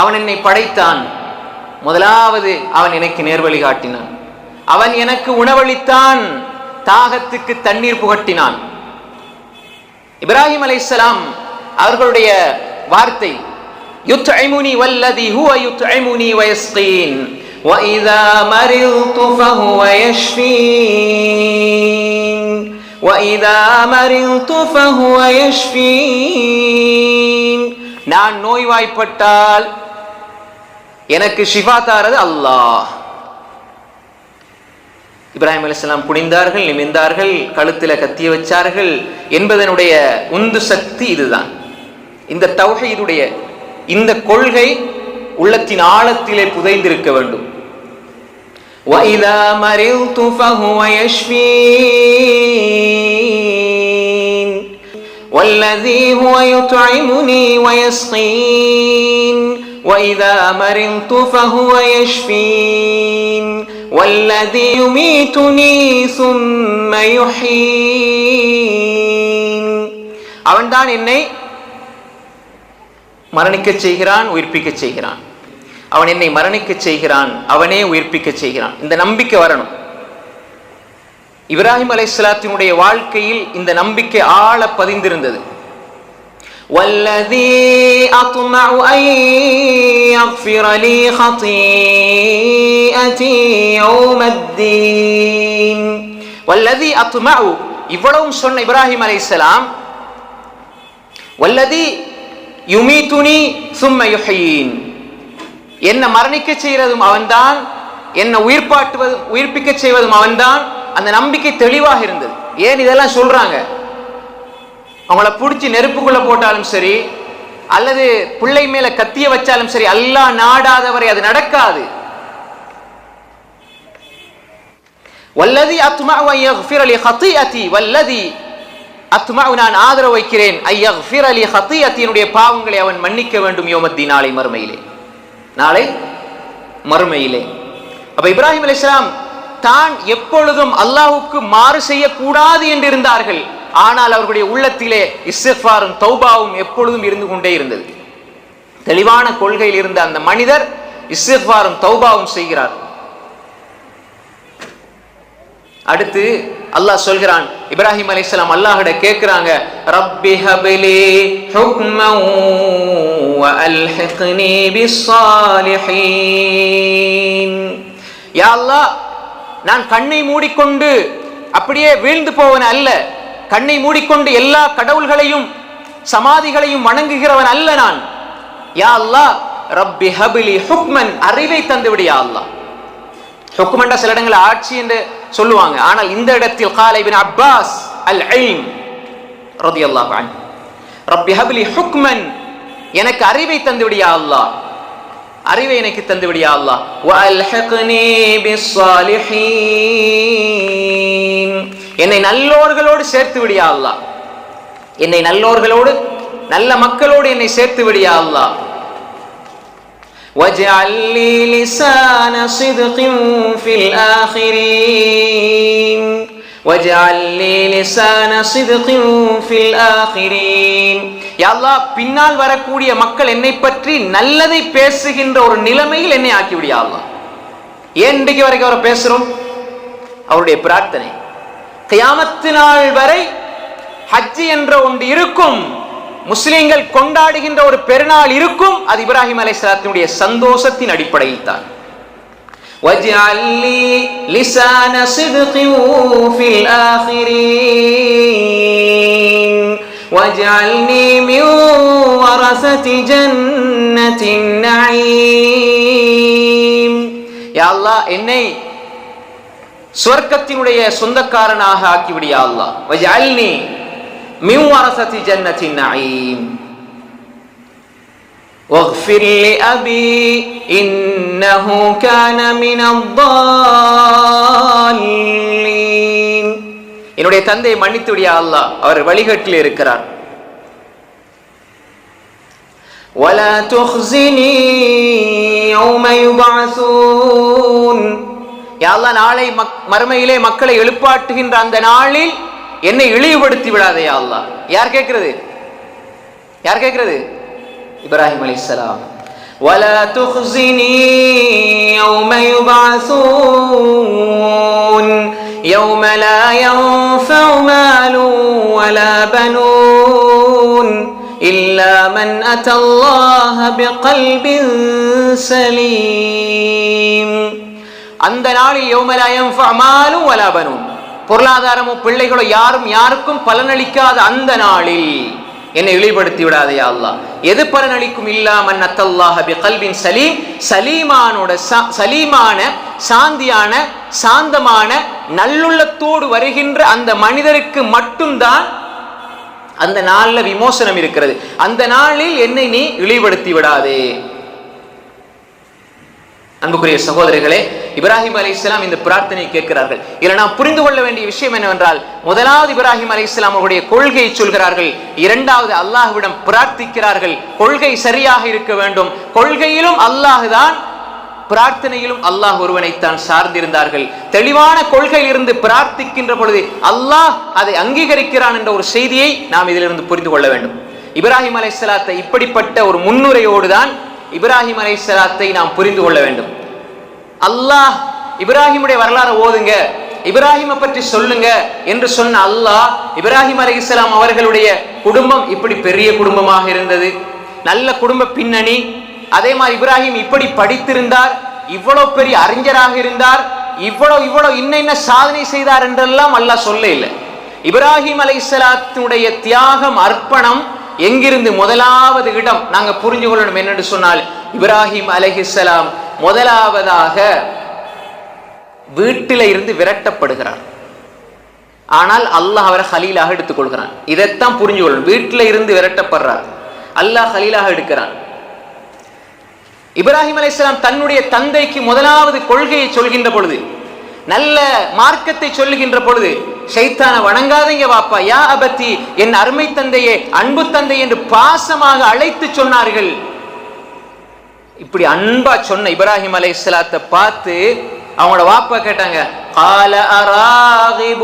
அவன் என்னை படைத்தான், முதலாவது அவன் எனக்கு நேர்வழி காட்டினான், அவன் எனக்கு உணவளித்தான், தாகத்துக்கு தண்ணீர் புகட்டினான். இப்ராஹிம் அலைஹிஸ்ஸலாம் அவர்களுடைய வார்த்தை யுத்இமுனி வல்லதி ஹுவ யுத்இமுனி வயஸ்கீன் وَإِذَا مَرِضْتُ فَهُوَ يَشْفِينِ وَإِذَا مَرِضْتُ فَهُوَ يَشْفِينِ நான் நோய்வாய்ப்பட்டால் எனக்கு ஷிஃபா தாரது அல்லாஹ். இப்ராஹிம் அலைஹிஸ்ஸலாம் குனிந்தார்கள், நிமிர்ந்தார்கள், கழுத்தில கத்திய வச்சார்கள் என்பதனுடைய உந்து சக்தி இதுதான். இந்த தௌஹீதுடைய இந்த கொள்கை உள்ளத்தின் ஆழத்திலே புதைந்திருக்க வேண்டும். وَإِذَا مَرِضْتُ فَهُوَ يَشْفِينِ وَالَّذِي هُوَ يُطْعِمُنِي وَيَسْقِينِ وَإِذَا مَرِضْتُ فَهُوَ يَشْفِينِ وَالَّذِي يُمِيتُنِي ثُمَّ يُحْيِينِ அவன்தான் என்னை மரணிக்க செய்கிறான், உயிர்ப்பிக்க செய்கிறான். அவன் என்னை மரணிக்க செய்கிறான், அவனே உயிர்ப்பிக்க செய்கிறான். இந்த நம்பிக்கை வரணும். இப்ராஹிம் அலைஹிஸ்ஸலாத்தினுடைய வாழ்க்கையில் இந்த நம்பிக்கை ஆழ பதிந்திருந்தது. வல்லதி அத்மஉ அன் யக்ஃபிர லீ ஹதீஅதி யௌமத்தீன். வல்லதி அத்மஉ, இவ்வளவும் சொன்ன இப்ராஹிம் அலைஹிஸ்ஸலாம் வல்லதி யுமீதுனி சும்ம யுஹ்யீன், என்ன மரணிக்க செய்வதும் அவன்தான், என்ன உயிர்ப்பிக்க செய்வதும் அவன்தான். அந்த நம்பிக்கை தெளிவாக இருந்தது. ஏன் இதெல்லாம் சொல்றாங்க? அவங்கள பிடிச்சி நெருப்புக்குள்ள போட்டாலும் சரி, அல்லது பிள்ளை மேல கத்திய வச்சாலும் சரி, அல்லாஹ் நாடாதவரை அது நடக்காது. வல்லதி அத்மஉ அன் யக்ஃபிர லி ஹதீஅதி வல்லதி அத்மஉ, நான் ஆதரவு வைக்கிறேன், அன் யக்ஃபிர லி ஹதீஅதி, என்னுடைய பாவங்களை அவன் மன்னிக்க வேண்டும் யௌமத்தீன், நாளை மறுமையிலே, நாளை மறுமையிலே. அப்ப இப்ராஹிம் அலைஹிஸ்ஸலாம் தான் எப்பொழுதும் அல்லாஹ்வுக்கு மாறு செய்யக்கூடாது என்று இருந்தார்கள். ஆனால் அவர்களுடைய உள்ளத்திலே இஸ்திக்ஃபாரும் தௌபாவும் எப்பொழுதும் இருந்து கொண்டே இருந்தது. தெளிவான கொள்கையில் இருந்த அந்த மனிதர் இஸ்திக்ஃபாரும் தௌபாவும் செய்கிறார். அடுத்து அல்லாஹ் சொல்கிறான், இப்ராஹிம் அலைஹிஸ்ஸலாம் அல்லாஹ்விட கேட்கிறாங்க, ரப்பி ஹப்லி ஹுக்மன் வ அல்ஹிக்னி பிஸ்ஸாலிஹீன். யா அல்லாஹ், நான் கண்ணை மூடிக்கொண்டு அப்படியே வீழ்ந்து போவன அல்ல, கண்ணை மூடிக்கொண்டு எல்லா கடவுள்களையும் சமாதிகளையும் வணங்குகிறவன் அல்ல நான். யா அல்லாஹ், ரப்பி ஹப்லி ஹுக்மன், அறிவை தந்து விடு யா அல்லாஹ். ஹுக்மன்டா சில இடங்களில் ஆட்சி என்று சொல்லுவாங்க. ஆனால் இந்த இடத்தில் கால இப்னு அப்பாஸ் அல் இல்ம் ரலியல்லாஹு அன்ஹு, ரப்பி ஹப்லி ஹுக்மன், எனக்கு அறிவை தந்து விடு யா அல்லாஹ், அறிவை எனக்கு தந்து விடு யா அல்லாஹ். வ அல்ஹிக்னி பிஸ்ஸாலிஹீன், என்னை நல்லோர்களோடு சேர்த்து விடு யா அல்லாஹ், என்னை நல்லோர்களோடு நல்ல மக்களோடு என்னை சேர்த்து விடு யா அல்லாஹ். وَاجْعَلْ لِي لِسَانَ صِدْقٍ فِي الْآخِرِينَ وَاجْعَلْ لِي لِسَانَ صِدْقٍ فِي الْآخِرِينَ. யா அல்லாஹ், பின்னால் வரக்கூடிய மக்கள் என்னை பற்றி நல்லதை பேசுகின்ற ஒரு நிலைமையில் என்னை ஆக்கிவிடு யா அல்லாஹ். ஏன் இன்றைக்கு வரைக்கும் அவரை பேசுறோம்? அவருடைய பிரார்த்தனை. கியாமத்து நாள் வரை ஹஜ் என்ற ஒன்று இருக்கும், முஸ்லிம்கள் கொண்டாடுகின்ற ஒரு பெருநாள் இருக்கும். அது இப்ராஹிம் அலைஹிஸ்ஸலாத்தினுடைய சந்தோஷத்தின் அடிப்படையில் தான். வஜ்அல் லீ லிசான சித்கின் ஃபில் ஆகிரீன் வஜ்அல்னி மின் வரஸதி ஜன்னத்தின் நஈம். யா அல்லாஹ், என்னை சுவர்க்கத்தினுடைய சொந்தக்காரனாக ஆக்கிவிடு யா அல்லாஹ். வஜ்அல்னி மின் வரஸதி ஜன்னத்தின் நஈம் வக்ஃபிர் லி அபி இன்னஹு கான மினல்-ضالீன். என்னுடைய தந்தையை மன்னித்து விடு யா அல்லாஹ், அவர் வழிகட்டில் இருக்கிறார். வலா துக்ஸினி யௌம யுபஅஸூன். யா அல்லாஹ், நாளை மறுமையிலே மக்களை எழுப்பாட்டுகின்ற அந்த நாளில் என்னை இழிவுபடுத்தி விடாதே யா அல்லாஹ். யார் கேட்கிறது? யார் கேட்கிறது? இப்ராஹிம் அலைஹிஸ்ஸலாம். வலா துஹ்ஸினி யௌம யுபஅஸூன் யௌம லா யன்ஃபஉ மாலு வலா பனூன் இல்லா மன் அத்தல்லாஹ பிகல்பின் சலீம். அந்த நாளில் யௌம லா யன்ஃபஉ மாலு வலா பனூன், பொருளாதாரமோ பிள்ளைகளோ யாருக்கும் பலனளிக்காத அந்த நாளில் என்னை இழிவுபடுத்தி விடாதே யா அல்லாஹ். எது பலனளிக்கும்? இல்லா மன் அத்தல்லாஹ பிகல்பின் சலீம், சலீமான சாந்தியான சாந்தமான நல்லுள்ளத்தோடு வருகின்ற அந்த மனிதருக்கு மட்டும்தான் அந்த நாளில் விமோசனம் இருக்கிறது. அந்த நாளில் என்னை நீ இழிவுபடுத்தி விடாதே. அன்புக்குரிய சகோதரர்களே, இப்ராஹிம் அலைஹிஸ்ஸலாம் இந்த பிரார்த்தனை கேட்கிறார்கள். இதில் நாம் புரிந்து கொள்ள வேண்டிய விஷயம் என்னவென்றால், முதலாவது இப்ராஹிம் அலைஹிஸ்ஸலாம் அவருடைய கொள்கையை சொல்கிறார்கள், இரண்டாவது அல்லாஹ்விடம் பிரார்த்திக்கிறார்கள். கொள்கை சரியாக இருக்க வேண்டும். கொள்கையிலும் அல்லாஹ் தான், பிரார்த்தனையிலும் அல்லாஹ் ஒருவனைத்தான் சார்ந்திருந்தார்கள். தெளிவான கொள்கையில் இருந்து பிரார்த்திக்கின்ற பொழுது அல்லாஹ் அதை அங்கீகரிக்கிறான் என்ற ஒரு செய்தியை நாம் இதிலிருந்து புரிந்து கொள்ள வேண்டும். இப்ராஹிம் அலைஹிஸ்ஸலாத்தை இப்படிப்பட்ட ஒரு முன்னுரையோடு தான் இப்ராஹிம் அலைஹிஸ்ஸலாத்தை நாம் புரிந்து கொள்ள வேண்டும். அல்லாஹ் இப்ராஹிமுடைய வரலாறு ஓதுங்க, இப்ராஹிமை பற்றி சொல்லுங்க என்று சொன்ன அல்லாஹ் இப்ராஹிம் அலைஹிஸ்ஸலாம் அவர்களுடைய குடும்பம் இப்படி பெரிய குடும்பமாக இருந்தது, நல்ல குடும்ப பின்னணி. அதே மாதிரி இப்ராஹிம் இப்படி படித்திருந்தார், இவ்வளவு பெரிய அறிஞராக இருந்தார், இவ்வளவு இன்ன சாதனை செய்தார் என்றெல்லாம் அல்லாஹ் சொல்ல இல்லை. இப்ராஹிம் அலைஹிஸ்ஸலாத்துடைய தியாகம், அர்ப்பணம் எங்கிருந்து? முதலாவது இடம் நாங்க புரிஞ்சு கொள்ளணும் என்னென்று சொன்னால், இப்ராஹிம் அலைஹிஸ்ஸலாம் முதலாவதாக வீட்டில இருந்து விரட்டப்படுகிறார். ஆனால் அல்லாஹ் அவரை ஹலீலாக எடுத்துக்கொள்கிறான். இதைத்தான் புரிஞ்சு கொள்ளணும். வீட்டில இருந்து விரட்டப்படுறார், அல்லாஹ் ஹலீலாக எடுக்கிறான். இப்ராஹிம் அலைஹிஸ்ஸலாம் தன்னுடைய தந்தைக்கு முதலாவது கொள்கையை சொல்கின்ற பொழுது, நல்ல மார்க்கத்தை சொல்லுகின்ற பொழுது, ஷைத்தான வணங்காதீங்க வாப்பா, யா அபத்தி, என் அருமை தந்தையே, அன்பு தந்தை என்று பாசமாக அழைத்து சொன்னார்கள். இப்படி அன்பா சொன்ன இப்ராஹிம் அலைஹிஸ்ஸலாத்தை பார்த்து அவங்களோட வாப்பா கேட்டாங்க, قال أراغب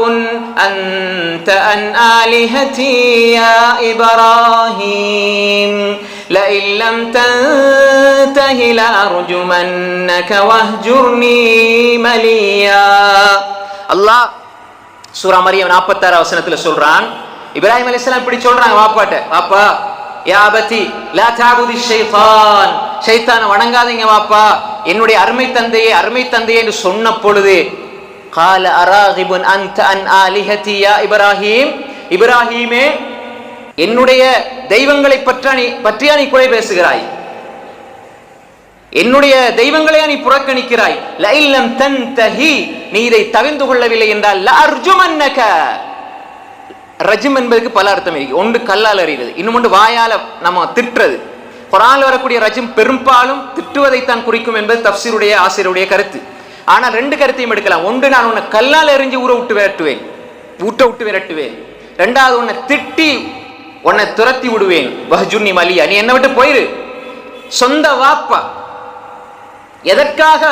أنت عن آلهتي يا إبراهيم لئن لم تنته لأرجمنك واهجرني مليا. அல்லாஹ் சூரா மரியம் 46 வசனத்துல சொல்றான், இப்ராஹிம் அலைஹிஸ்ஸலாம் இப்படி சொல்றாங்க வாப்பாட்ட, வாப்பா யா அபதி லா தஅபுதி ஷைத்தான், ஷைத்தான வணங்காதீங்க வாப்பா, என்னுடைய அருமை தந்தையே என்று சொன்ன பொழுது, قال أراغب أنت عن آلهتي يا إبراهيم, இப்ராஹீமே என்னுடைய தெய்வங்களை பற்றியா நீ குறை பேசுகிறாய், என்னுடைய தெய்வங்களையா நீ புறக்கணிக்கிறாய், லஇன் லம் தன்தஹி, நீ இதை தவிர்த்து கொள்ளவில்லை என்றால் லஅர்ஜுமன்னக. ரஜ்ம் என்பதற்கு பல அர்த்தம் இருக்கு. ஒன்று கல்லால் அறிகிறது, இன்னொன்று வாயால நம்ம திட்டுறது. குர்ஆன்ல வரக்கூடிய ரஜ்ம் பெரும்பாலும் திட்டுவதைத்தான் குறிக்கும் என்பது தஃப்சீருடைய ஆசிரியருடைய கருத்து. ஆனால் ரெண்டு கருத்தையும் எடுக்கலாம். ஒன்று, நான் உன்னை கல்லால் எறிஞ்சு ஊட்ட விட்டு விரட்டுவேன். ரெண்டாவது, உன்னை திட்டி உன்னை துரத்தி விடுவேன். வஹ்ஜுர்னி மலியா, நீ என்னை விட்டு போயிரு. சொந்த வாப்பா எதற்காக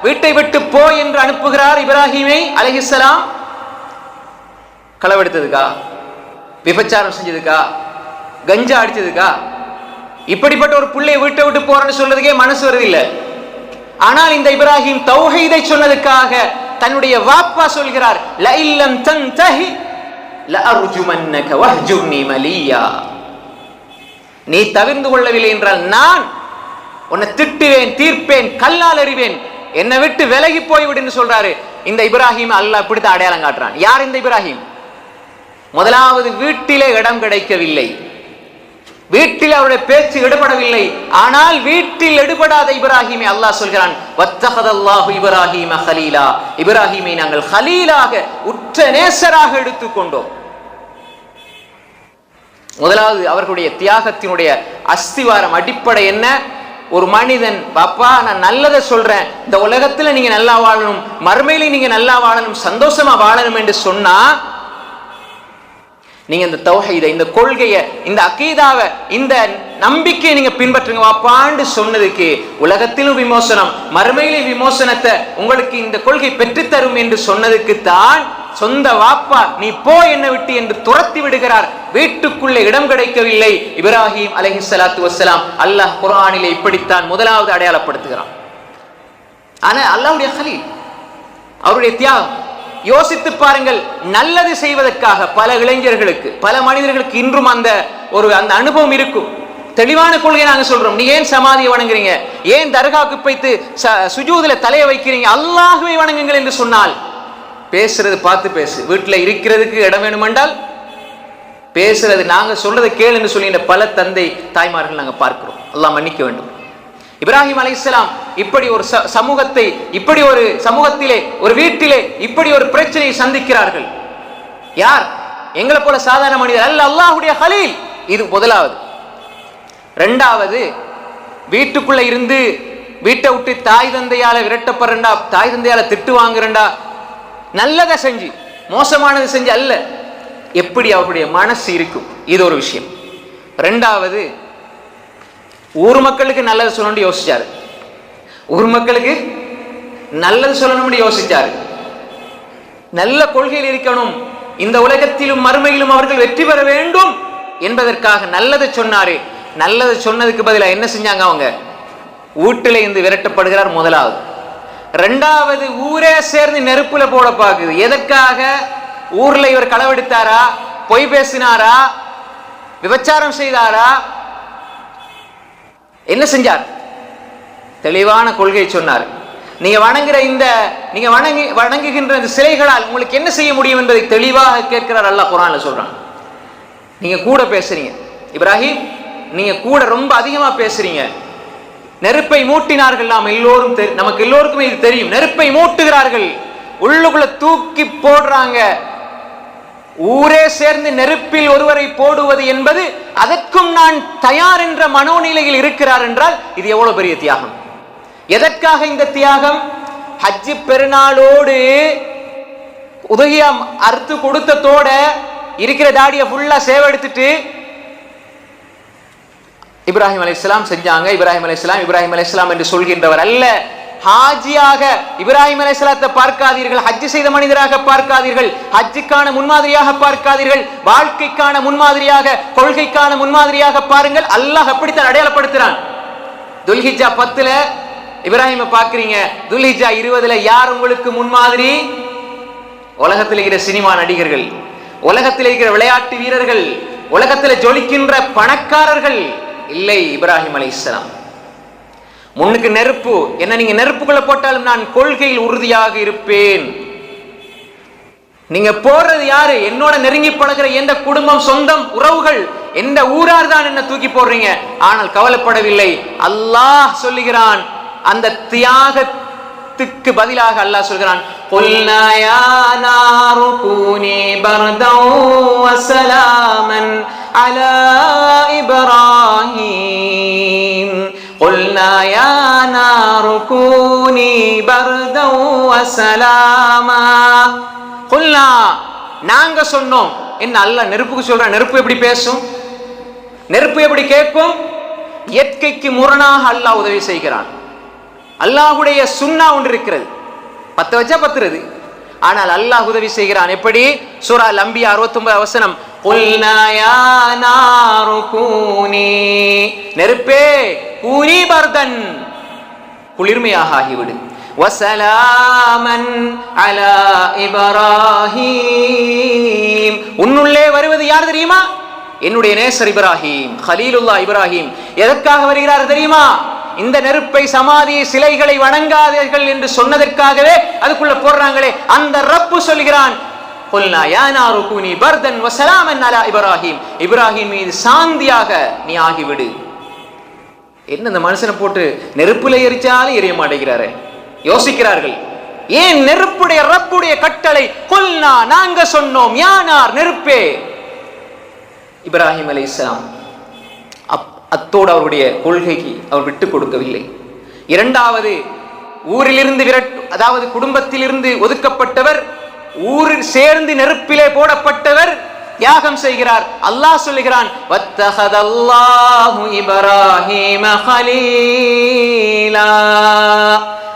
வீட்டை விட்டு போ என்று அனுப்புகிறார் இப்ராஹீமை அலைஹிஸ்ஸலாம்? களவெடுத்ததுக்கா, விபச்சாரம் செஞ்சதுக்கா, கஞ்சா அடிச்சதுக்கா? இப்படிப்பட்ட ஒரு பிள்ளையை வீட்டை விட்டு போறேன்னு சொல்றதுக்கே மனசு வருதில்லை. ஆனால் இந்த இப்ராஹிம் தௌஹீதை சொன்னதுக்காக தன்னுடைய வாப்பா சொல்கிறார், லஇன் லம் தன்தஹி லஅர்ஜுமன்னக வஹ்ஜுர்னி மலியா, நீ தவிர்த்து கொள்ளவில்லை என்றால் நான் உன்னை திட்டுவேன், தீர்ப்பேன், கல்லால் எறிவேன், என்னை விட்டு விலகி போய்விடுன்னு சொல்றாரு. இந்த இப்ராஹிம் அல்லாஹ் இப்படித்தான் அடையாளம் காட்டுறான். யார் இந்த இப்ராஹிம்? முதலாவது வீட்டிலே இடம் கிடைக்கவில்லை, வீட்டில் அவருடைய பேச்சு எடுபடவில்லை. ஆனால் வீட்டில் எடுபடாத இப்ராஹீமை அல்லாஹ் சொல்கிறான், வத்தஹதல்லாஹு இப்ராஹீம ஹலீலா, இப்ராஹீமை நாங்கள் ஹலீலாக, உற்ற நேசராக எடுத்துக்கொண்டோம். முதலாவது அவர்களுடைய தியாகத்தினுடைய அஸ்திவாரம், அடிப்படை என்ன? ஒரு மனிதன், பாப்பா நான் நல்லதை சொல்றேன், இந்த உலகத்துல நீங்க நல்லா வாழணும், மறுமையில நீங்க நல்லா வாழணும், சந்தோஷமா வாழணும் என்று சொன்னா, நீங்க இந்த தௌஹீதை, இந்த கொள்கையை, இந்த அகீதாவை, இந்த நம்பிக்கையை நீங்க பின்பற்றுங்க வாப்பாண்டு சொன்னதுக்கு உலகத்திலும் விமோசனம், மறுமையிலும் விமோசனத்தை உங்களுக்கு இந்த கொள்கை பெற்றுத்தரும் என்று சொன்னதுக்கு தான் சொந்த வாப்பா நீ போ என்னை விட்டு என்று துரத்தி விடுகிறார். வீட்டுக்குள்ளே இடம் கிடைக்கவில்லை. இப்ராஹிம் அலைஹிஸ்ஸலாத்து வஸ்ஸலாம் அல்லாஹ் குர்ஆனிலே இப்படித்தான் முதலாவது அடையாளப்படுத்துகிறான். ஆனா அல்லாஹ்வுடைய கலீல், அவருடைய தியாகம் யோசித்து பாருங்கள். நல்லது செய்வதற்காக பல இளைஞர்களுக்கு, பல மனிதர்களுக்கு இன்றும் அந்த அனுபவம் இருக்கும். தெளிவான கொள்கை நாங்க சொல்றோம். நீ ஏன் சமாதியை வணங்குறீங்க, ஏன் தர்காவுக்கு போய்த்து சுஜூதுல தலையை வைக்கிறீங்க, அல்லாஹ்வை வணங்குங்கள் என்று சொன்னால் பேசுறது பார்த்து பேசு. வீட்டில் இருக்கிறதுக்கு இடம் வேணுமென்றால் பேசுறது, நாங்க சொல்றதை கேளு என்று சொல்லி பல தந்தை தாய்மார்கள் நாங்க பார்க்கிறோம். அல்லாஹ் மன்னிக்க வேண்டும். இப்ராஹிம் அலைஹிஸ்ஸலாம் இப்படி ஒரு சமூகத்தை, இப்படி ஒரு சமூகத்திலே, ஒரு வீட்டிலே இப்படி ஒரு பிரச்சனையை சந்திக்கிறார்கள். யார்? எங்களை போல சாதாரண மனிதர் அல்ல, அல்லாஹ்வுடைய கலீல். இது முதலாவது. ரெண்டாவது, வீட்டுக்குள்ள இருந்து வீட்டை விட்டு தாய் தந்தையால விரட்டப்படுறா, தாய் தந்தையால திட்டு வாங்குறா, நல்லதை செஞ்சு மோசமானது செஞ்சு அல்ல, எப்படி அவருடைய மனசு இருக்கும், இது ஒரு விஷயம். ரெண்டாவது, ஊர் மக்களுக்கு நல்லது சொல்லணும்னு யோசிச்சாரு. ஊர் மக்களுக்கு நல்லது சொல்லணும்னு யோசிச்சாரு. நல்ல கொள்கையில் இருக்கணும், இந்த உலகத்திலும் மறுமையிலும் அவர்கள் வெற்றி பெற வேண்டும் என்பதற்காக நல்லதை சொன்னாரு. நல்லது சொன்னதுக்கு பதிலாக என்ன செஞ்சாங்க? அவங்க வீட்டில இருந்து விரட்டப்படுகிறார். முதலாவது. ரெண்டாவது, ஊரே சேர்ந்து நெருப்புல போட பாக்குது. எதற்காக? ஊர்ல இவர் களவெடுத்தாரா, பொய் பேசினாரா, விபச்சாரம் செய்தாரா, என்ன செஞ்சார்? தெளிவான கொள்கை சொன்னார். நீங்க வணங்குகின்ற இந்த சிலைகளால் உங்களுக்கு என்ன செய்ய முடியும் என்பதை தெளிவாக கேட்கிறார். அல்லாஹ் குர்ஆன்ல சொல்றான். நீங்க கூட பேசுறீங்க இப்ராஹிம், நீங்க கூட ரொம்ப அதிகமா பேசுறீங்க. நெருப்பை மூட்டினார்கள். நமக்கு எல்லோருக்குமே இது தெரியும். நெருப்பை மூட்டுகிறார்கள், உள்ளுக்குள்ள தூக்கி போடுறாங்க. ஊரே சேர்ந்து நெருப்பில் ஒருவரை போடுவது என்பது, அதற்கும் நான் தயார் என்ற மனோநிலையில் இருக்கிறார் என்றால் இது எவ்வளவு பெரிய தியாகம். எதற்காக இந்த தியாகம்? ஹஜ்ஜி பெருநாளோடு உதகியா அறுத்து கொடுத்ததோட இருக்கிற தாடிய ஃபுல்லா சேவெடுத்துட்டு இப்ராஹிம் அலைஹிஸ்ஸலாம் செஞ்சாங்க. இப்ராஹிம் அலைஹிஸ்ஸலாம் என்று சொல்கின்றவர் அல்ல. ஹாஜியாக இப்ராஹிம் அலைஹிஸ்ஸலாத்தை பார்க்காதீர்கள், ஹஜ் செய்த மனிதராக பார்க்காதீர்கள், ஹஜ்ஜுக்கான முன்மாதிரியாக பார்க்காதீர்கள், வாழ்க்கைக்கான முன்மாதிரியாக, கொள்கைக்கான முன்மாதிரியாக பாருங்கள். அல்லாஹ் அப்படித்தான் அடையாளப்படுத்துறான். துல்ஹிஜ்ஜா 10ல இப்ராஹிமை பார்க்கிறீங்க, துல்ஹிஜ்ஜா 20ல யார் உங்களுக்கு முன்மாதிரி? உலகத்தில் இருக்கிற சினிமா நடிகர்கள், உலகத்தில் இருக்கிற விளையாட்டு வீரர்கள், உலகத்தில் ஜொலிக்கின்ற பணக்காரர்கள் இல்லை. இப்ராஹிம் அலைஹிஸ்ஸலாம் முன்னுக்கு நெருப்பு. என்ன நீங்க நெருப்புக்குள்ள போட்டாலும் நான் கொள்கையில் உறுதியாக இருப்பேன். நீங்க போறது யாரு? என்னோட நெருங்கி பழகிற எந்த குடும்பம், சொந்தம், உறவுகள், எந்த ஊரார் தான் என்ன தூக்கி போடுறீங்க. ஆனால் கவலைப்படவில்லை. அல்லாஹ் சொல்லுகிறான், அந்த தியாகத்துக்கு பதிலாக அல்லாஹ் சொல்கிறான், குல்னா யா நாரு கூனி பர்தன் வ ஸலாமன் அலா இப்ராஹீம். குல்னா யா நாரு கூனி பர்தன் வ ஸலாமா. குல்னா, நாங்க சொன்னோம். என்ன அல்லாஹ் நெருப்புக்கு சொல்ற? நெருப்பு எப்படி பேசும்? நெருப்பு எப்படி கேட்கும்? இயற்கைக்கு முரணாக அல்லாஹ் உதவி செய்கிறான். அல்லாஹ்வுடைய சுன்னா ஒன்று இருக்கிறது, பத்த வச்சா பத்துறது. ஆனால் அல்லாஹ் உதவி செய்கிறான். எப்படி? சூரா அல் அன்பியா 69 வசனம், குல்னா யா நாரு கூனி, நெருப்பே கூனி பர்தன், குளிர்மையாக ஆகிவிடு, வஸலாமன் அலா இப்ராஹீம். உன்னுள்ளே வருவது யார் தெரியுமா? என்னுடைய நேசர் இப்ராஹிம், கலீலுல்லாஹ் இப்ராஹிம். எதற்காக வருகிறார் தெரியுமா? இந்த நெருப்பை, சமாதி, சிலைகளை வணங்காதீர்கள் என்று சொன்னதற்காகவே அதுக்குள்ள போடுறாங்களே. அந்த ரப்பு சொல்கிறான், குல்னா யா நாரு கூனி பர்தன் வ ஸலாமன் அலா இப்ராஹிம், இப்ராஹிம் மீது சாந்தியாக நீ ஆகிவிடு. என்ன இந்த மனுஷனை போட்டு நெருப்புல எரிச்சாலும் எரிய மாட்டேங்கிறாரு. யோசிக்கிறார்கள், ஏன் நெருப்புடைய ரப்புடைய கட்டளை? குல்னா, நாங்க சொன்னோம், யானார், நெருப்பே. இப்ராஹிம் அலைஹிஸ்ஸலாம் அத்தோடு அவருடைய கொள்கைக்கு அவர் விட்டு கொடுக்கவில்லை. இரண்டாவது, ஊரிலிருந்து அதாவது குடும்பத்திலிருந்து ஒதுக்கப்பட்டவர், ஊரில் சேர்ந்து நெருப்பிலே போடப்பட்டவர் தியாகம் செய்கிறார். அல்லாஹ் சொல்லுகிறான், வத்தஹதல்லாஹு இப்ராஹீம கலீலா.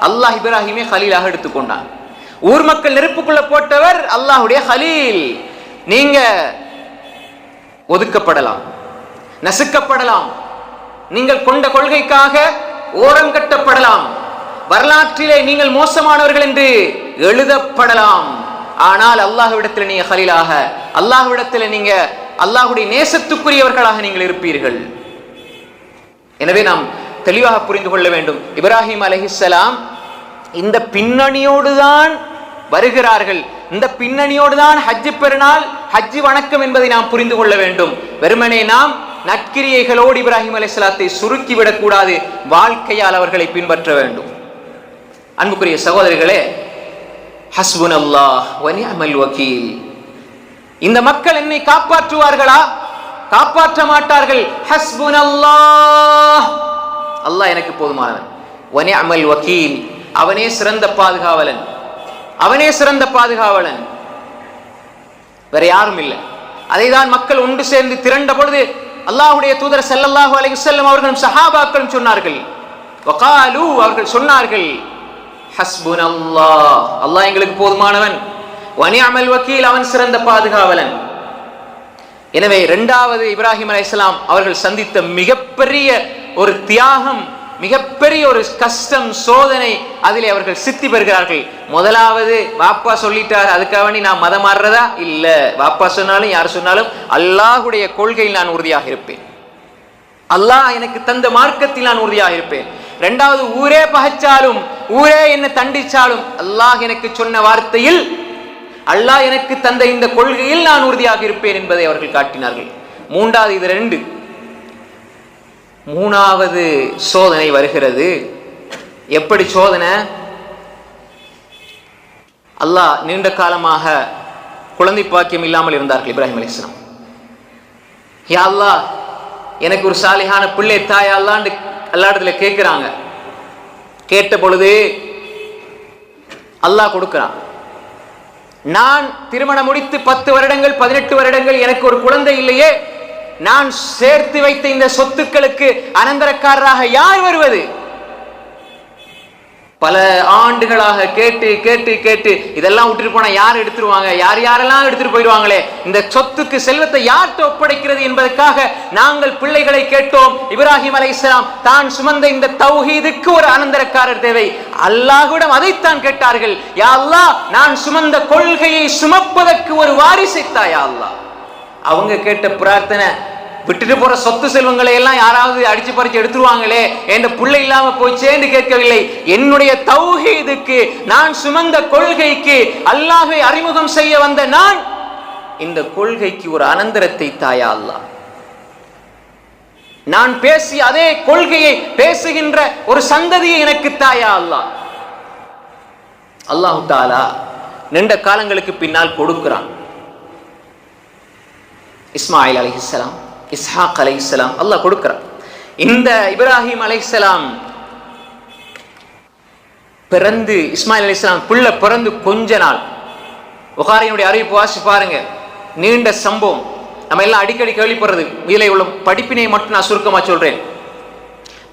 அல்லாஹ் இப்ராஹிமை கலீலாக எடுத்துக்கொண்டான். ஊர் மக்கள் நெருப்புக்குள்ள போட்டவர் அல்லாஹ்வுடைய ஹலீல். நீங்க ஒதுக்கப்படலாம், நசுக்கப்படலாம், நீங்கள் கொண்ட கொள்கைக்காக ஓரம் கட்டப்படலாம், வரலாற்றிலே நீங்கள் மோசமானவர்கள் என்று எழுதப்படலாம். ஆனால் அல்லாஹ்விடத்தில் நீங்க ஹலீலாக, அல்லாஹ்விடத்தில் நீங்க அல்லாஹ்வுடைய நேசத்துக்குரியவர்களாக நீங்கள் இருப்பீர்கள். எனவே நாம் தெளிவாக புரிந்து கொள்ள வேண்டும். இப்ராஹிம் அலைஹிஸ்ஸலாம் இந்த பின்னணியோடு தான் வருகிறார்கள். இந்த பின்னணியோடு தான் ஹஜ் பெருநாள், ஹஜ் வணக்கம் என்பதை நாம் புரிந்து கொள்ள வேண்டும். வெறுமனே நாம் நற்கிரியைகளோடு இப்ராஹிம் அலைஹிஸ்ஸலாத்தை சுருக்கிவிடக் கூடாது, வாழ்க்கையால் அவர்களை பின்பற்ற வேண்டும். அன்புக்குரிய சகோதரிகளே, ஹஸ்புனல்லாஹ் வ நிஅமல் வகீல். இந்த மக்கள் என்னை காப்பாற்றுவார்களா? காப்பாற்ற மாட்டார்கள். ஹஸ்புனல்லாஹ், அல்லாஹ் எனக்கு போதுமானவன். வ நிஅமல் வகீல், அவனே சிறந்த பாதுகாவலன், அவனே சிறந்த பாதுகாவலன், வேற யாரும் இல்லை. அதைதான் மக்கள் ஒன்று சேர்ந்து திரண்ட பொழுது அல்லாஹ்வுடைய தூதர் ஸல்லல்லாஹு அலைஹி வஸல்லம் அவர்களும் சஹாபாக்களும் சொன்னார்கள், வகாலு, அவர்கள் சொன்னார்கள், ஹஸ்புனல்லாஹ், அல்லாஹ் எங்களுக்கு போதுமானவன், வ நிஅமல் வகீல், அவன் சிறந்த பாதுகாவலன். எனவே இரண்டாவது இப்ராஹிம் அலைஹிஸ்ஸலாம் அவர்கள் சந்தித்த மிகப்பெரிய ஒரு தியாகம், மிகப்பெரிய ஒரு கஷ்டம், சோதனை, அதிலே அவர்கள் சித்தி பெறுகிறார்கள். முதலாவது வாப்பா சொல்லிட்டார், அதுக்காக வேண்டி நான் மதம் மாறுறதா? இல்ல, வாப்பா சொன்னாலும் யார் சொன்னாலும் அல்லாஹ்வுடைய கொள்கையில் நான் உறுதியாக இருப்பேன், அல்லாஹ் எனக்கு தந்த மார்க்கத்தில் நான் உறுதியாக இருப்பேன். இரண்டாவது, ஊரே பகைச்சாலும், ஊரே என்ன தண்டிச்சாலும், அல்லாஹ் எனக்கு சொன்ன வார்த்தையில், அல்லாஹ் எனக்கு தந்த இந்த கொள்கையில் நான் உறுதியாக இருப்பேன் என்பதை அவர்கள் காட்டினார்கள். மூன்றாவது, இது ரெண்டு. மூணாவது சோதனை வருகிறது. எப்படி சோதனை? அல்லாஹ் நீண்ட காலமாக குழந்தை பாக்கியம் இல்லாமல் இருந்தார்கள் இப்ராஹிம் அலைஹிஸ்ஸலாம். யா அல்லாஹ், எனக்கு ஒரு சாலிஹான பிள்ளை தாயா அல்லாஹ்னு அல்லாஹ்விடத்துல கேட்கிறாங்க. கேட்ட பொழுது அல்லாஹ் கொடுக்கிறான். நான் திருமணம் முடித்து 10 வருடங்கள் 18 வருடங்கள் எனக்கு ஒரு குழந்தை இல்லையே, நான் சேர்த்து வைத்த இந்த சொத்துக்களுக்கு அனந்தரக்காரராக யார் வருவது? பல ஆண்டுகளாக கேட்டு கேட்டு கேட்டு இதெல்லாம் விட்டுட்டு போனா யார் எடுத்துருவாங்க, யார் யாரெல்லாம் எடுத்துட்டு போயிடுவாங்களே, இந்த சொத்துக்கு செல்வத்தை யார்கிட்ட ஒப்படைக்கிறது என்பதற்காக நாங்கள் பிள்ளைகளை கேட்டோம். இப்ராஹிம் அலைஹிஸ்ஸலாம் தான் சுமந்த இந்த தௌஹீதுக்கு ஒரு அனந்தரக்காரர் தேவை. அல்லாஹ்விடம் அதைத்தான் கேட்டார்கள். யா அல்லாஹ், நான் சுமந்த கொள்கையை சுமப்பதற்கு ஒரு வாரிசை தா யா அல்லாஹ். அவங்க கேட்ட பிரார்த்தனை, விட்டுட்டு போற சொத்து செல்வங்களை எல்லாம் யாராவது அடிச்சு பறிச்சு எடுத்துருவாங்களே, என் பிள்ளை இல்லாம போச்சேன்னு கேட்கவில்லை. என்னுடைய தௌஹீதுக்கு, நான் சுமந்த கொள்கைக்கு அல்லாஹ்வை அறிமுகம் செய்ய வந்த நான், இந்த கொள்கைக்கு ஒரு அனந்தரத்தை தாயா அல்லாஹ். நான் பேசிய அதே கொள்கையை பேசுகின்ற ஒரு சந்ததியை எனக்கு தாயா அல்லாஹ். அல்லாஹு தஆலா நீண்ட காலங்களுக்கு பின்னால் கொடுக்கிறான். இஸ்மாயில் அலைஹிஸ்ஸலாம், இஸ்ஹாக் அலைஹிஸ்ஸலாம் அல்லாஹ் கொடுக்கிறான். இந்த இப்ராஹிம் அலைஹிஸ்ஸலாம் பிறந்து, இஸ்மாயில் அலைஹிஸ்ஸலாம் பிள்ளை பிறந்து கொஞ்ச நாள், புகாரியினுடைய அறிவிப்பு வாசி பாருங்க, நீண்ட சம்பவம், நம்ம எல்லாம் அடிக்கடி கேள்விப்படுறது. இதில் உள்ள படிப்பினை மட்டும் நான் சுருக்கமா சொல்றேன்.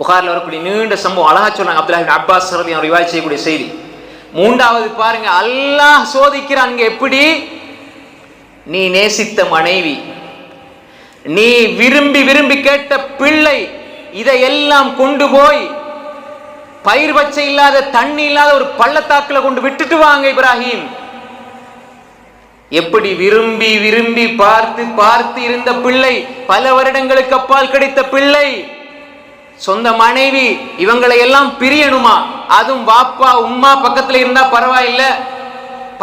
புகாரில் வரக்கூடிய நீண்ட சம்பவம் அழகா சொல்றாங்க. அப்துல்லாஹ் இப்னு அப்பாஸ் ரலியல்லாஹு அன்ஹு ரிவாயத் செய்யக்கூடிய செய்தி. மூன்றாவது பாருங்க, அல்லாஹ் சோதிக்கிறான். எப்படி? நீ நேசித்த மனைவி, நீ விரும்பி விரும்பி கேட்ட பிள்ளை, இதையெல்லாம் கொண்டு போய் பயிர் பச்சை இல்லாத, தண்ணி இல்லாத ஒரு பள்ளத்தாக்குல கொண்டு விட்டுட்டு வாங்க இப்ராஹிம். எப்படி விரும்பி விரும்பி பார்த்து பார்த்து இருந்த பிள்ளை, பல வருடங்களுக்கு அப்பால் கிடைத்த பிள்ளை, சொந்த மனைவி, இவங்களை எல்லாம் பிரியணுமா? அதுவும் வாப்பா உம்மா பக்கத்துல இருந்தா பரவாயில்ல,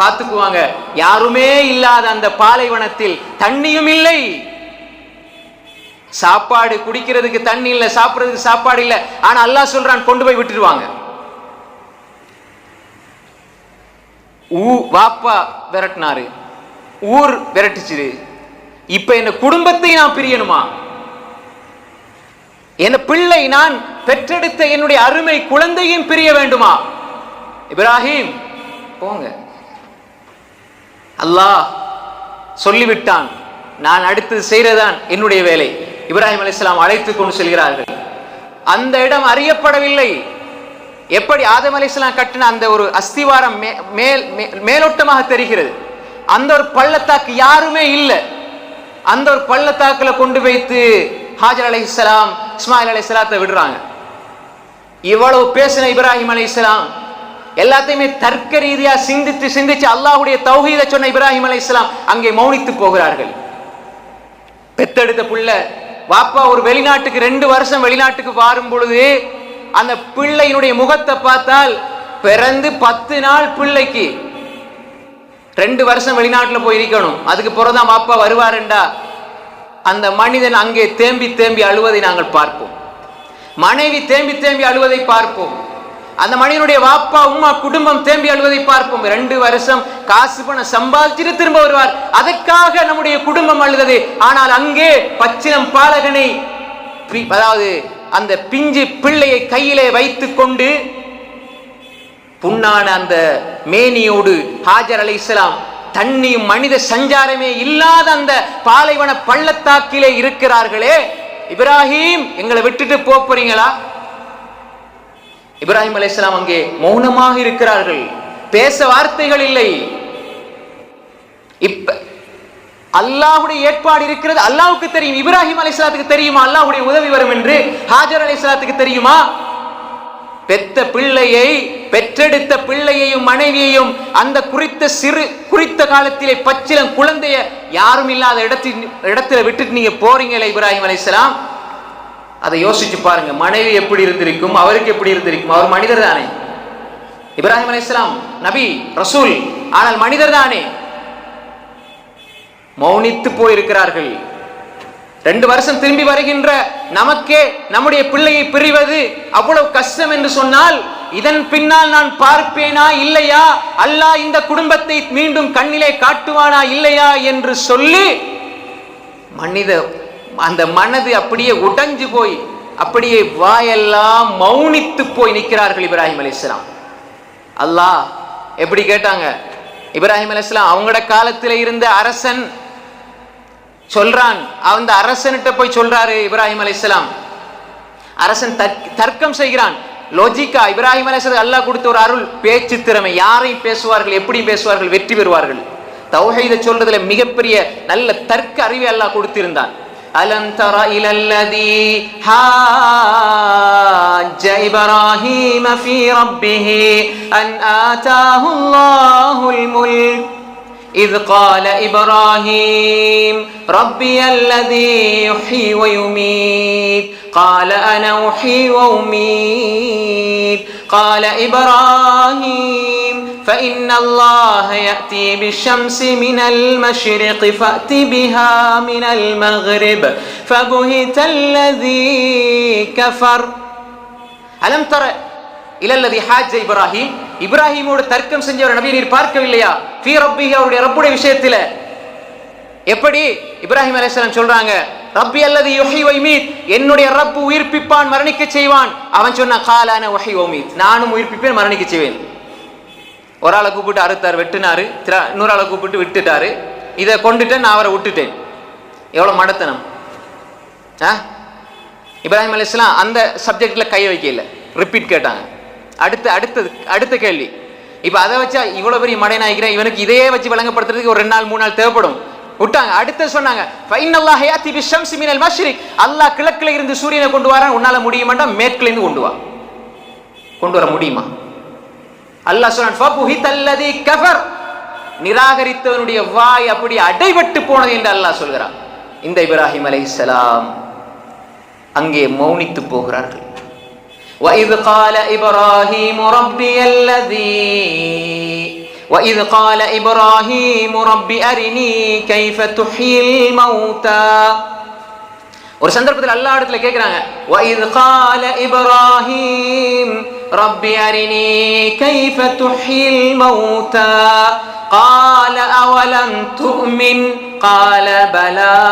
பார்த்துக்குவாங்க. யாருமே இல்லாத அந்த பாலைவனத்தில், தண்ணியும் இல்லை, சாப்பாடு குடிக்கிறதுக்கு தண்ணி இல்லை, சாப்பிடுறதுக்கு சாப்பாடு இல்லை. ஆனா அல்லாஹ் சொல்றான், கொண்டு போய் விட்டுடுவாங்க. வாப்பா விரட்டினாரு, ஊர் விரட்டுச்சு. இப்ப என்ன குடும்பத்தை நான் பிரியணுமா? என் பிள்ளை, நான் பெற்றெடுத்த என்னுடைய அருமை குழந்தையும் பிரிய வேண்டுமா? இப்ராஹிம் போங்க. அல்லாஹ் சொல்லிவிட்டான், நான் அடுத்தது செய்யறதான் என்னுடைய வேலை. இப்ராஹிம் அலைஹிஸ்ஸலாம் அழைத்துக் கொண்டு செல்கிறார்கள். அந்த இடம் அறியப்படவில்லை. எப்படி ஆதம் அலைஹிஸ்ஸலாம் கட்டின அந்த ஒரு அஸ்திவாரம் மேலோட்டமாக தெரிகிறது. அந்த ஒரு பள்ளத்தாக்கு யாருமே இல்லை. அந்த ஒரு பள்ளத்தாக்குல கொண்டு வைத்து ஹாஜர் அலைஹிஸ்ஸலாம் இஸ்மாயில் அலைஹிஸ்ஸலாத்தை விடுறாங்க. இவ்வளவு பேசின இப்ராஹிம் அலைஹிஸ்ஸலாம் எல்லாத்தையுமே தர்க்க ரீதியா சிந்திச்சு அல்லாஹ்வுடைய தௌஹீதை சொன்ன இப்ராஹிம் அலைஹிஸ்ஸலாம் அங்கே மௌனித்து போகிறார்கள். பெத்தெடுத்த புள்ள வாப்பா ஒரு வெளிநாட்டுக்கு 2 வருஷம் வெளிநாட்டுக்கு வாரும் பொழுது அந்த பிள்ளையினுடைய முகத்தை பார்த்தால் பிறந்து 10 நாள் பிள்ளைக்கு 2 வருஷம் வெளிநாட்டுல போயிருக்கணும். அதுக்கு பிறகுதான் வாப்பா வருவாருண்டா அந்த மனிதன் அங்கே தேம்பி தேம்பி அழுவதை நாங்கள் பார்ப்போம். மனைவி தேம்பி தேம்பி அழுவதை பார்ப்போம். அந்த மனிதனுடைய வாப்பா உம்மா குடும்பம் தேம்பி அழுவதை பார்ப்போம். 2 வருஷம் காசு பணம் சம்பாதிச்சுட்டு திரும்ப வருவார். அதற்காக நம்முடைய குடும்பம் அழுதது. ஆனால் அங்கே பச்சிலம் பாலகனை, அதாவது அந்த பிஞ்சு பிள்ளையை கையிலே வைத்துக் கொண்டு புண்ணான அந்த மேனியோடு ஹாஜர் அலைஹிஸ்ஸலாம் தண்ணியும் மனித சஞ்சாரமே இல்லாத அந்த பாலைவன பள்ளத்தாக்கிலே இருக்கிறார்களே. இப்ராஹிம், எங்களை விட்டுட்டு போறீங்களா? இப்ராஹிம் அலைஹிஸ்ஸலாம் அங்கே மௌனமாக இருக்கிறார்கள். பேச வார்த்தைகள் இல்லை. இப்ப அல்லாஹ்வுடைய ஏற்பாடு இருக்கிறது. அல்லாஹ்வுக்கு தெரியும். இப்ராஹிம் அலைஹிஸ்ஸலாத்துக்கு தெரியுமா அல்லாஹ்வுடைய உதவி வரும் என்று? ஹாஜர் அலைஹிஸ்ஸலாத்துக்கு தெரியுமா? பெத்த பிள்ளையை, பெற்றெடுத்த பிள்ளையையும் மனைவியையும் அந்த குறித்த காலத்திலே பச்சிலம் குழந்தைய யாரும் இல்லாத இடத்துல விட்டுட்டு நீங்க போறீங்களே இப்ராஹிம் அலைஹிஸ்ஸலாம், அதை யோசிச்சு பாருங்க. மனைவி எப்படி இருந்திருக்கும், அவருக்கு எப்படி இருந்திருக்கும்? அவர் மனிதர் தானே. இப்ராஹிம் அலைஹிஸ்ஸலாம் நபி ரசூல், ஆனால் மனிதர் தானே. மௌனித்து போயிருக்கிறார்கள். 2 வருஷம் திரும்பி வருகின்ற நமக்கே நம்முடைய பிள்ளையை பிரிவது அவ்வளவு கஷ்டம் என்று சொன்னால், இதன் பின்னால் நான் பார்ப்பேனா இல்லையா, அல்லாஹ் இந்த குடும்பத்தை மீண்டும் கண்ணிலே காட்டுவானா இல்லையா என்று சொல்லி அந்த மனது அப்படியே உடைஞ்சு போய் அப்படியே வாயெல்லாம் மௌனித்து போய் நிற்கிறார்கள் இப்ராஹிம் அலைஹிஸ்ஸலாம். அல்லாஹ் எப்படி கேட்டாங்க? இப்ராஹிம் அலைஹிஸ்ஸலாம் அவங்களோட காலத்தில் இருந்த அரசன் சொல்றான். அந்த அரசன்கிட்ட போய் சொல்றாரு இப்ராஹிம் அலைஹிஸ்ஸலாம். அரசன் தர்க்கம் செய்கிறான். லோஜிக்கா இப்ராஹிம் அலைஹிஸ்ஸலாம் அல்லாஹ் கொடுத்த ஒரு அருள், பேச்சு திறமை. யாரையும் பேசுவார்கள், எப்படி பேசுவார்கள், வெற்றி பெறுவார்கள். தௌஹீதை சொல்றதுல மிகப்பெரிய நல்ல தர்க்க அறிவை அல்லாஹ் கொடுத்திருந்தான். அலம் தர இலல்லதி ஹாஜ்ஜ இப்ராஹீம ஃபீ ரப்பிஹி அன் ஆதாஹு அல்லாஹுல் முல்க் إذ قال إبراهيم ربي الذي يحيي ويميت قال أنا أحيي وأميت قال إبراهيم فإن الله يأتي بالشمس من المشرق فأت بها من المغرب فبهت الذي كفر ألم تر இலல்லதி ஹாஜ்ஜ இப்ராஹிம், இப்ராஹிமோடு தர்க்கம் செஞ்ச ஒரு நபியை நீர் பார்க்கவில்லையா? ஃபீ ரப்பிஹி, அவருடைய ரப்புடைய விஷயத்துல. எப்படி இப்ராஹிம் அலைஹிஸ்ஸலாம் சொல்றாங்க, ரப்பி அல்லதி யுஹ்யி வ யுமீத், என்னுடைய ரப்பு உயிர்ப்பிப்பான் மரணிக்க செய்வான். அவன் சொன்ன கால அன உஹ்யி வ உமீத், நானும் உயிர்ப்பிப்பேன் மரணிக்க செய்வேன். ஒரு ஆளை கூப்பிட்டு அறுத்தாரு, வெட்டினாரு. இன்னொரு ஆளை கூப்பிட்டு விட்டுட்டாரு. இதை கொண்டுட்டேன், நான் அவரை விட்டுட்டேன். எவ்வளவு மடத்தனம்! இப்ராஹிம் அலைஹிஸ்ஸலாம் அந்த சப்ஜெக்ட்ல கை வைக்கல, ரிப்பீட் கேட்டாங்க. அடுத்த கேள்வி. இப்ப அதை வச்சா இவ்வளவு பெரிய மடை நாய்க்கிறேன், இவனுக்கு இதையே வச்சு வழங்கப்படுத்துறதுக்கு ஒரு 2 நாள் 3 நாள் தேவைப்படும். விட்டாங்க. அடுத்து சொன்னாங்க, ஃபைனல்லாஹ் யாத்தி பிஷம்ஸி மினல் மஷ்ரிக், அல்லாஹ் கிழக்குல இருந்து சூரியனை கொண்டு வரான். உன்னால முடியுமாண்டா மேற்குல இருந்து கொண்டு வர முடியுமா? அல்லாஹ் சொன்னான், ஃபபுஹிதல்லதி கஃபர், நிராகரித்தவனுடைய வாய் அப்படி அடைபட்டு போனது என்று அல்லாஹ் சொல்கிறான். இந்த இப்ராஹிம் அலைஹிஸ்ஸலாம் அங்கே மௌனித்து போகிறார்கள். وَإِذْ قَالَ إِبْرَاهِيمُ رَبِّ أَرِنِي كَيْفَ تُحْيِي الْمَوْتَى. ஒரு சந்தர்ப்பத்தில் அல்லாஹ் இடத்துல கேக்குறாங்க, وَإِذْ قَالَ إِبْرَاهِيمُ رَبِّ أَرِنِي كَيْفَ تُحْيِي الْمَوْتَى قَالَ أَوَلَمْ تُؤْمِنْ قَالَ بَلَى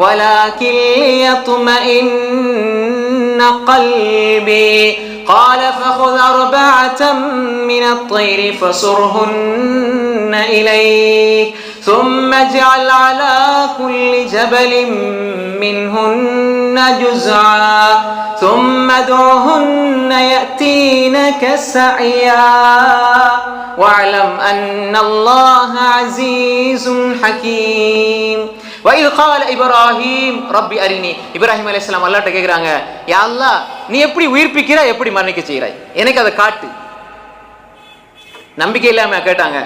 وَلَكِنْ لِيَطْمَئِنَّ قلبي قال فخذ 4 من الطير فصرهن إليك ثم اجعل على كل جبل منهن جزعا ثم ادعهن يأتينك سعيا واعلم أن الله عزيز حكيم. وإذ قال إبراهيم ربي أرني. இப்ராஹிம் அலைஹிஸ்ஸலாம் அல்லாஹ்ட்ட கேக்குறாங்க, யா அல்லாஹ் நீ எப்படி உயிர்ப்பிக்கிறாய், எப்படி மரணிக்க செய்கிறாய், எனக்கு அதை காட்டு. நம்பிக்கை இல்லாம கேட்டாங்க.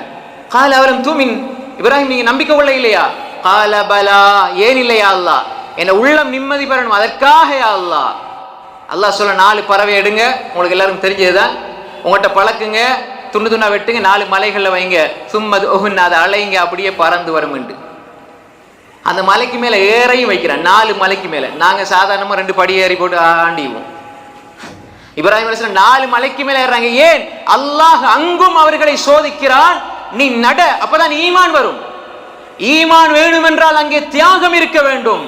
கால அவலம் தூமின், இப்ராஹிம் நீங்க நம்பிக்கை உள்ள இல்லையா? கால பலா, ஏன் இல்லையா அல்லாஹ், என்ன உள்ளம் நிம்மதி பெறணும் அதற்காக யா அல்லாஹ். அல்லாஹ் சொல்ல 4 பறவை எடுங்க, உங்களுக்கு எல்லாரும் தெரிஞ்சதுதான், உங்கள்கிட்ட பழக்குங்க, துண்டு துண்டா வெட்டுங்க, 4 மலைகள்ல வைங்க, சும்மது ஒஹுன் அதை அலைங்க, அப்படியே பறந்து வரும் என்று. அந்த மலைக்கு மேல ஏறையும் வைக்கிறேன், 4 மலைக்கு மேல. நாங்க சாதாரணமா 2 படி ஏறி போட்டு ஆண்டிவோம். இப்ராஹிம் அலைஹிஸ்ஸலாம் 4 மலைக்கு மேல ஏறாங்க. ஏன்? அல்லாஹ் அங்கும் அவர்களை சோதிக்கிறான். நீ நட, அப்பதான் ஈமான் வரும். ஈமான் வேணும் என்றால் அங்கே தியாகம் இருக்க வேண்டும்.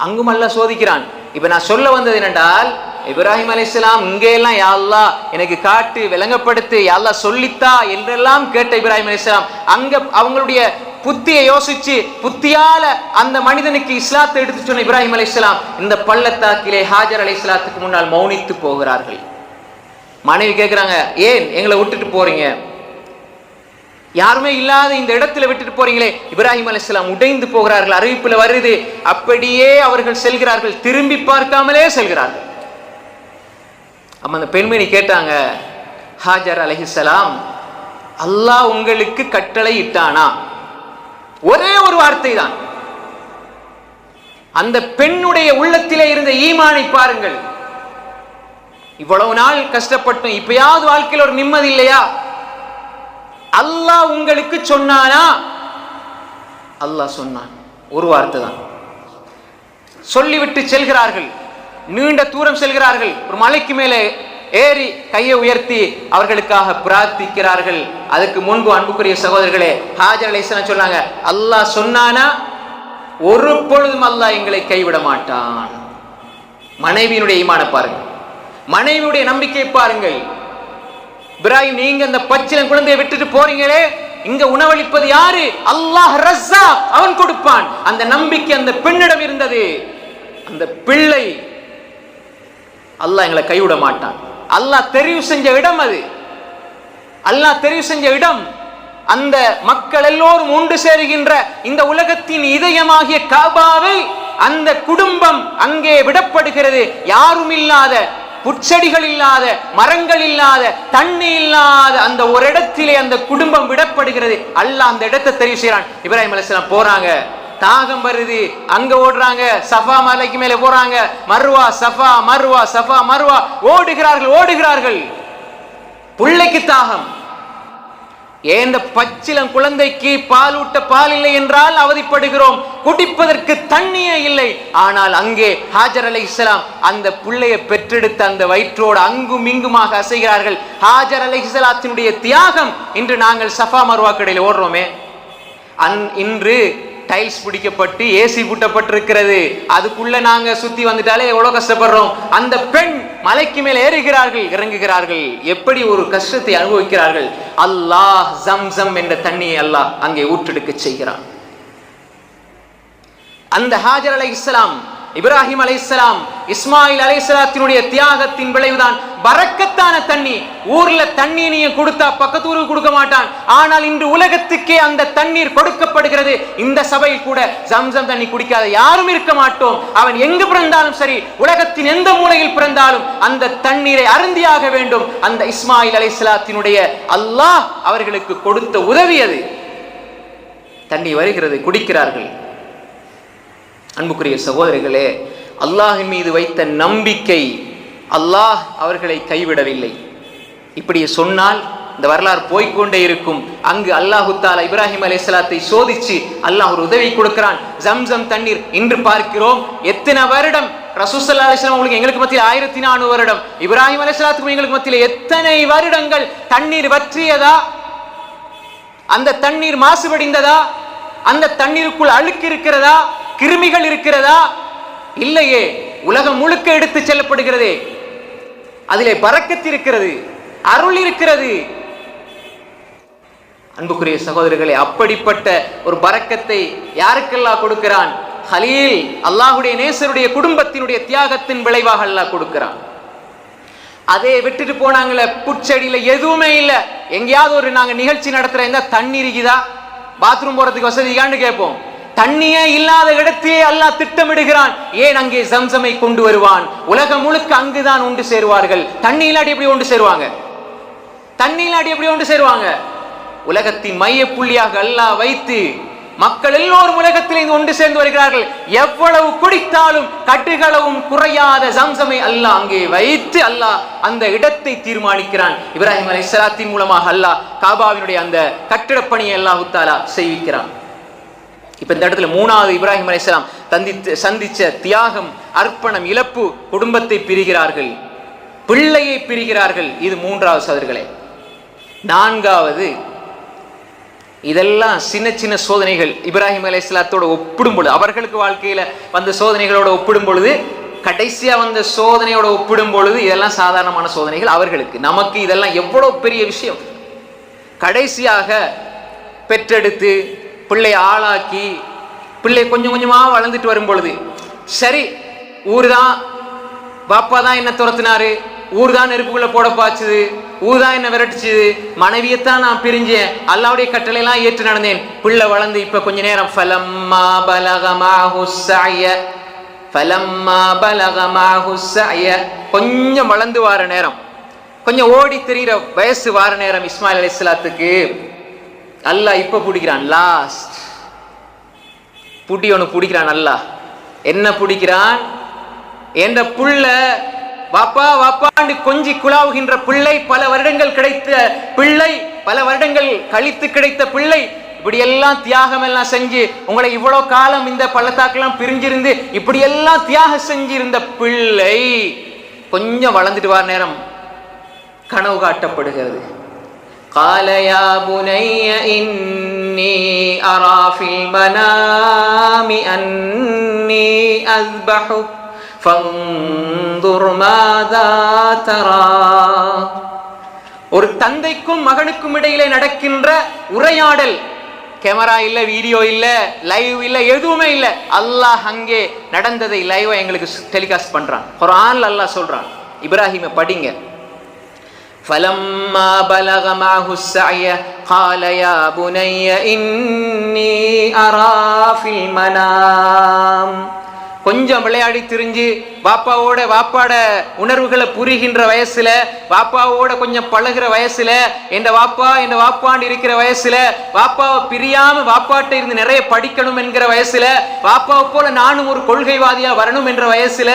அங்கும் அல்லாஹ் சோதிக்கிறான். இப்ப நான் சொல்ல வந்தது என்னென்றால், இப்ராஹிம் அலைஹிஸ்ஸலாம் இங்கே எல்லாம் யா அல்லாஹ் எனக்கு காட்டு, விளங்கப்படுத்து, யா அல்லாஹ் சொல்லித்தா என்றெல்லாம் கேட்ட இப்ராஹிம் அலைஹிஸ்ஸலாம் அங்க அவங்களுடைய புத்தியை யோசிச்சு புத்தியால அந்த மனிதனுக்கு இஸ்லாத்தை எடுத்து சொன்ன இப்ராஹிம் அலைஹிஸ்ஸலாம் இந்த பள்ளத்தாக்கிலே ஹாஜர் அலைஹிஸ்ஸலாத்துக்கு முன்னால் மௌனித்து போகிறார்கள். மனைவி கேட்கிறாங்க, ஏன் எங்களை விட்டுட்டு போறீங்க, யாருமே இல்லாத இந்த இடத்துல விட்டுட்டு போறீங்களே? இப்ராஹிம் அலைஹிஸ்ஸலாம் உடைந்து போகிறார்கள். அறிவிப்புல வருது, அப்படியே அவர்கள் செல்கிறார்கள், திரும்பி பார்க்காமலே செல்கிறார்கள். அப்ப அந்த பெண்மணி கேட்டாங்க, ஹாஜர் அலைஹிஸ்ஸலாம் அல்லாஹ் உங்களுக்கு கட்டளை இட்டானா? ஒரே ஒரு வார்த்தை தான். அந்த பெண்ணுடைய உள்ளத்திலே இருந்த ஈமானை பாருங்கள். இவ்வளவு நாள் கஷ்டப்பட்டோம், இப்பயாவது வாழ்க்கையில் ஒரு நிம்மதி இல்லையா? அல்லாஹ் உங்களுக்கு சொன்னானா? அல்லாஹ் சொன்னான், ஒரு வார்த்தை தான். சொல்லிவிட்டு செல்கிறார்கள், நீண்ட தூரம் செல்கிறார்கள். ஒரு மலைக்கு மேலே ஏறி கையை உயர்த்தி அவர்களுக்காக பிரார்த்திக்கிறார்கள். அதுக்கு முன்பு அன்புக்குரிய சகோதரர்களே, ஹாஜர் அலைஹிஸ்ஸலாம் சொன்னாங்க, அல்லாஹ் சொன்னானா ஒரு பொழுதும் அல்லாஹ் எங்களை கைவிட மாட்டான். மனைவியினுடைய ஈமான பாருங்கள், மனைவியுடைய நம்பிக்கை பாருங்கள். இப்ராஹிம், நீங்க அந்த பச்சிளம் குழந்தையை விட்டுட்டு போறீங்களே, இங்க உணவளிப்பது யாரு? அல்லாஹ் ரஸ்ஸாக், அவன் கொடுப்பான். அந்த நம்பிக்கை அந்த பெண்ணிடம் இருந்தது. அந்த பிள்ளை, அல்லாஹ் எங்களை கைவிட மாட்டான். அல்லாஹ் தெரிவு செஞ்ச இடம் அது. அல்லாஹ் தெரிவு செஞ்ச இடம் அந்த மக்கள் எல்லோரும் ஒன்று சேருகின்ற இந்த உலகத்தின் இதயமாகிய காபாவை அந்த குடும்பம் அங்கே விடப்படுகிறது. யாரும் இல்லாத, புற்செடிகள் இல்லாத, மரங்கள் இல்லாத, தண்ணி இல்லாத அந்த ஒரு இடத்திலே அந்த குடும்பம் விடப்படுகிறது. அல்லாஹ் அந்த இடத்தை தெரிவு செய்யறான். இப்ராஹிம் அலைஹிஸ்ஸலாம் போறாங்க, தாகம் வருது, அங்க ஓடுறாங்க, சஃபா மலைக்கு மேலே போறாங்க, Marwa Safa Marwa Safa Marwa, ஓடுகிறார்கள் ஓடுகிறார்கள். பிள்ளைக்கு தாகம். ஏன் பச்சிலம் குழந்தைக்கு பாலூட்ட பால் இல்லை என்றால் அவதிப்படுகிறோம், குடிப்பதற்கு தண்ணியே இல்லை. ஆனால் அங்கே ஹாஜர் அலைஹிஸ்ஸலாம் அந்த பிள்ளையை பெற்றெடுத்த அந்த வயிற்றோடு அங்கும் இங்குமாக அசைகிறார்கள். ஹாஜர் அலைஹிஸ்ஸலாத்தினுடைய தியாகம். இன்று நாங்கள் சஃபா மர்வா கடையில் ஓடுறோமே, இன்று டைல்ஸ் பிடிக்கப்பட்டு ஏசி பூட்டப்பட்டிருக்கிறது, அதுக்குள்ள நாங்க சுத்தி வந்துட்டாலே எவ்வளவு கஷ்டப்படுறோம். அந்த பெண் மலைக்கு மேல் ஏறுகிறார்கள், இறங்குகிறார்கள், எப்படி ஒரு கஷ்டத்தை அனுபவிக்கிறார்கள். அல்லாஹ் ஜம்சம் என்ற தண்ணியை அல்லாஹ் அங்கே ஊற்றெடுக்க செய்கிறான். அந்த ஹாஜர் அலைஹிஸ்ஸலாம், இப்ராஹிம் அலைஹிஸ்ஸலாம், இஸ்மாயில் அலைஹிஸ்ஸலாத்தினுடைய தியாகத்தின் விளைவுதான் பரக்கத்தான தண்ணி. ஊர்ல தண்ணி நீங்க கொடுத்தா பக்கத்து ஊருக்கு கொடுக்க மாட்டான். ஆனால் இன்று உலகத்துக்கே அந்த தண்ணீர் கொடுக்கப்படுகிறது. இந்த சபையில் கூட ஜம்சம் தண்ணி குடிக்காத யாரும் இருக்க மாட்டோம். அவன் எங்கு பிறந்தாலும் சரி, உலகத்தின் எந்த மூலையில் பிறந்தாலும் அந்த தண்ணீரை அருந்தியாக வேண்டும். அந்த இஸ்மாயில் அலைஹிஸ்ஸலாத்தினுடைய அல்லாஹ் அவர்களுக்கு கொடுத்த உதவி அது. தண்ணி வருகிறது, குடிக்கிறார்கள். அன்புக்குரிய சகோதரர்களே, அல்லாஹின் மீது வைத்த நம்பிக்கை, அல்லாஹ் அவர்களை கைவிடவில்லை. இப்படி சொன்னால் இந்த வரலாறு போய்கொண்டே இருக்கும். அங்கு அல்லாஹு தஆலா இப்ராஹிம் அலைஹிஸ்ஸலாத்தை சோதிச்சு அல்லாஹ் ஒரு உதவி கொடுக்கிறான். ஜம்சம் தண்ணீர் இன்று பார்க்கிறோம். எத்தனை வருடம் ரசூல் ஸல்லல்லாஹு அலைஹி வஸல்லம் உங்களுக்கு எங்களுக்கு மத்தியில் 1400 வருடம், இப்ராஹிம் அலைஹிஸ்ஸலாத்துக்கு எங்களுக்கு மத்தியில் எத்தனை வருடங்கள் தண்ணீர் வற்றியதா? அந்த தண்ணீர் மாசுபடிந்ததா? அந்த தண்ணீருக்குள் அழுக்கு இருக்கிறதா? கிருமிகள் இருக்கிறதா? இல்லையே. உலகம் முழுக்க எடுத்து செல்லப்படுகிறது. அதிலே பரக்கத் இருக்கிறது, அருள் இருக்கிறது. அன்புக்குரிய சகோதரர்களே, அப்படிப்பட்ட ஒரு பரக்கத்தை யாருக்கெல்லாம் கொடுக்கிறான்? ஹலீல் அல்லாஹுடைய நேசருடைய குடும்பத்தினுடைய தியாகத்தின் விளைவாக அல்லாஹ் கொடுக்கிறான். அதே விட்டுட்டு போனாங்களே, புற்செடியில எதுவுமே இல்லை, எங்கேயாவது ஒரு நாங்க நிகழ்ச்சி நடத்துற இந்த தண்ணி இருக்குதா, பாத்ரூம் போறதுக்கு வசதியான்னு கேட்போம். தண்ணியே இல்லாத இடத்திலே அல்லாஹ் திட்டமிடுகிறான். ஏன் அங்கே ஜம்சமை கொண்டு வருவான். உலகம் முழுக்க அங்குதான் ஒன்று சேருவார்கள். தண்ணி இல்லாட்டி எப்படி ஒன்று சேருவாங்க? தண்ணி இல்லாட்டி எப்படி ஒன்று சேருவாங்க? உலகத்தின் மைய புள்ளியாக அல்லாஹ் வைத்து மக்கள் எல்லோரும் உலகத்தில் ஒன்று சேர்ந்து வருகிறார்கள். எவ்வளவு குடித்தாலும் கட்டுகளவும் குறையாத ஜம்சமை அல்லாஹ் அங்கே வைத்து அல்லாஹ் அந்த இடத்தை தீர்மானிக்கிறான். இப்ராஹிம் அலைஹிஸ்ஸலாத்தின் மூலமாக அல்லாஹ் காபாவினுடைய அந்த கட்டிடப் பணியை அல்லாஹ் தஆலா செய்விக்கிறான். இப்ப இந்த இடத்துல மூணாவது இப்ராஹிம் அலைஹிஸ்ஸலாம் சந்திச்ச தியாகம், அர்ப்பணம், இழப்பு, குடும்பத்தை பிரிகிறார்கள், பிள்ளையை பிரிகிறார்கள். இது மூன்றாவது சகோதரர்களே. நான்காவது, இதெல்லாம் சின்ன சின்ன சோதனைகள். இப்ராஹிம் அலைஹிஸ்ஸலாத்தோட ஒப்பிடும் பொழுது, அவர்களுக்கு வாழ்க்கையில வந்த சோதனைகளோட ஒப்பிடும் பொழுது, கடைசியா வந்த சோதனையோட ஒப்பிடும் பொழுது இதெல்லாம் சாதாரணமான சோதனைகள் அவர்களுக்கு. நமக்கு இதெல்லாம் எவ்வளவு பெரிய விஷயம். கடைசியாக பெற்றெடுத்து பிள்ளை ஆளாக்கி பிள்ளை கொஞ்சம் கொஞ்சமா வளர்ந்துட்டு வரும் பொழுது, சரி ஊர் தான், பாப்பா தான் என்ன துரத்தினாரு, ஊர் தான் நெருப்புக்குள்ள போட பாய்ச்சுது, ஊர் தான் என்ன விரட்டுச்சுது, மனைவியத்தான் நான் பிரிஞ்சேன், அல்லாவுடைய கட்டளை எல்லாம் ஏற்று நடந்தேன். பிள்ளை வளர்ந்து இப்ப கொஞ்ச நேரம் ஃபலம்மா பலகமாஹு ஸஅய, ஃபலம்மா பலகமாஹு ஸஅய, கொஞ்சம் வளர்ந்து வார நேரம், கொஞ்சம் ஓடி திரிகிற வயசு வார நேரம் இஸ்மாயில் அலைஹிஸ்ஸலாத்துக்கு அல்லாஹ் இப்ப பிடிக்கிறான். லாஸ்ட் புடி ஒன்று பிடிக்கிறான் அல்லாஹ். என்ன பிடிக்கிறான்? என்ற புள்ள வாப்பா வாப்பாண்டு கொஞ்சி குழாவுகின்ற பிள்ளை, பல வருடங்கள் கிடைத்த பிள்ளை, பல வருடங்கள் கழித்து கிடைத்த பிள்ளை, இப்படி எல்லாம் தியாகம் எல்லாம் செஞ்சு உங்களை இவ்வளவு காலம் இந்த பள்ளத்தாக்கெல்லாம் பிரிஞ்சிருந்து இப்படி எல்லாம் தியாகம் செஞ்சிருந்த பிள்ளை கொஞ்சம் வளர்ந்துட்டு வர நேரம் கனவு காட்டப்படுகிறது. قال يا بني إني أرى في المنام أني أذبحك فانظر ماذا ترى. ஒரு தந்தைக்கும் மகனுக்கும் இடையிலே நடக்கின்ற உரையாடல். கேமரா இல்ல, வீடியோ இல்ல, லைவ் இல்ல, எதுவுமே இல்ல. அல்லாஹ் அங்கே நடந்ததை லைவா எங்களுக்கு டெலிகாஸ்ட் பண்றான். குர்ஆன்ல அல்லாஹ் சொல்றான், இப்ராஹிமை படிங்க. فلما بلغ معه السعي قال يا بني إني أرى في المنام. கொஞ்சம் விளையாடி திரிஞ்சு பாப்பாவோட வாப்பாட உணர்வுகளை புரிகின்ற வயசுல, பாப்பாவோட கொஞ்சம் பழகிற வயசுல, என் வாப்பாண்டு இருக்கிற வயசுல, பாப்பாவை பிரியாம வாப்பாட்ட இருந்து நிறைய படிக்கணும் என்கிற வயசுல, பாப்பாவை போல நானும் ஒரு கொள்கைவாதியா வரணும் என்ற வயசுல,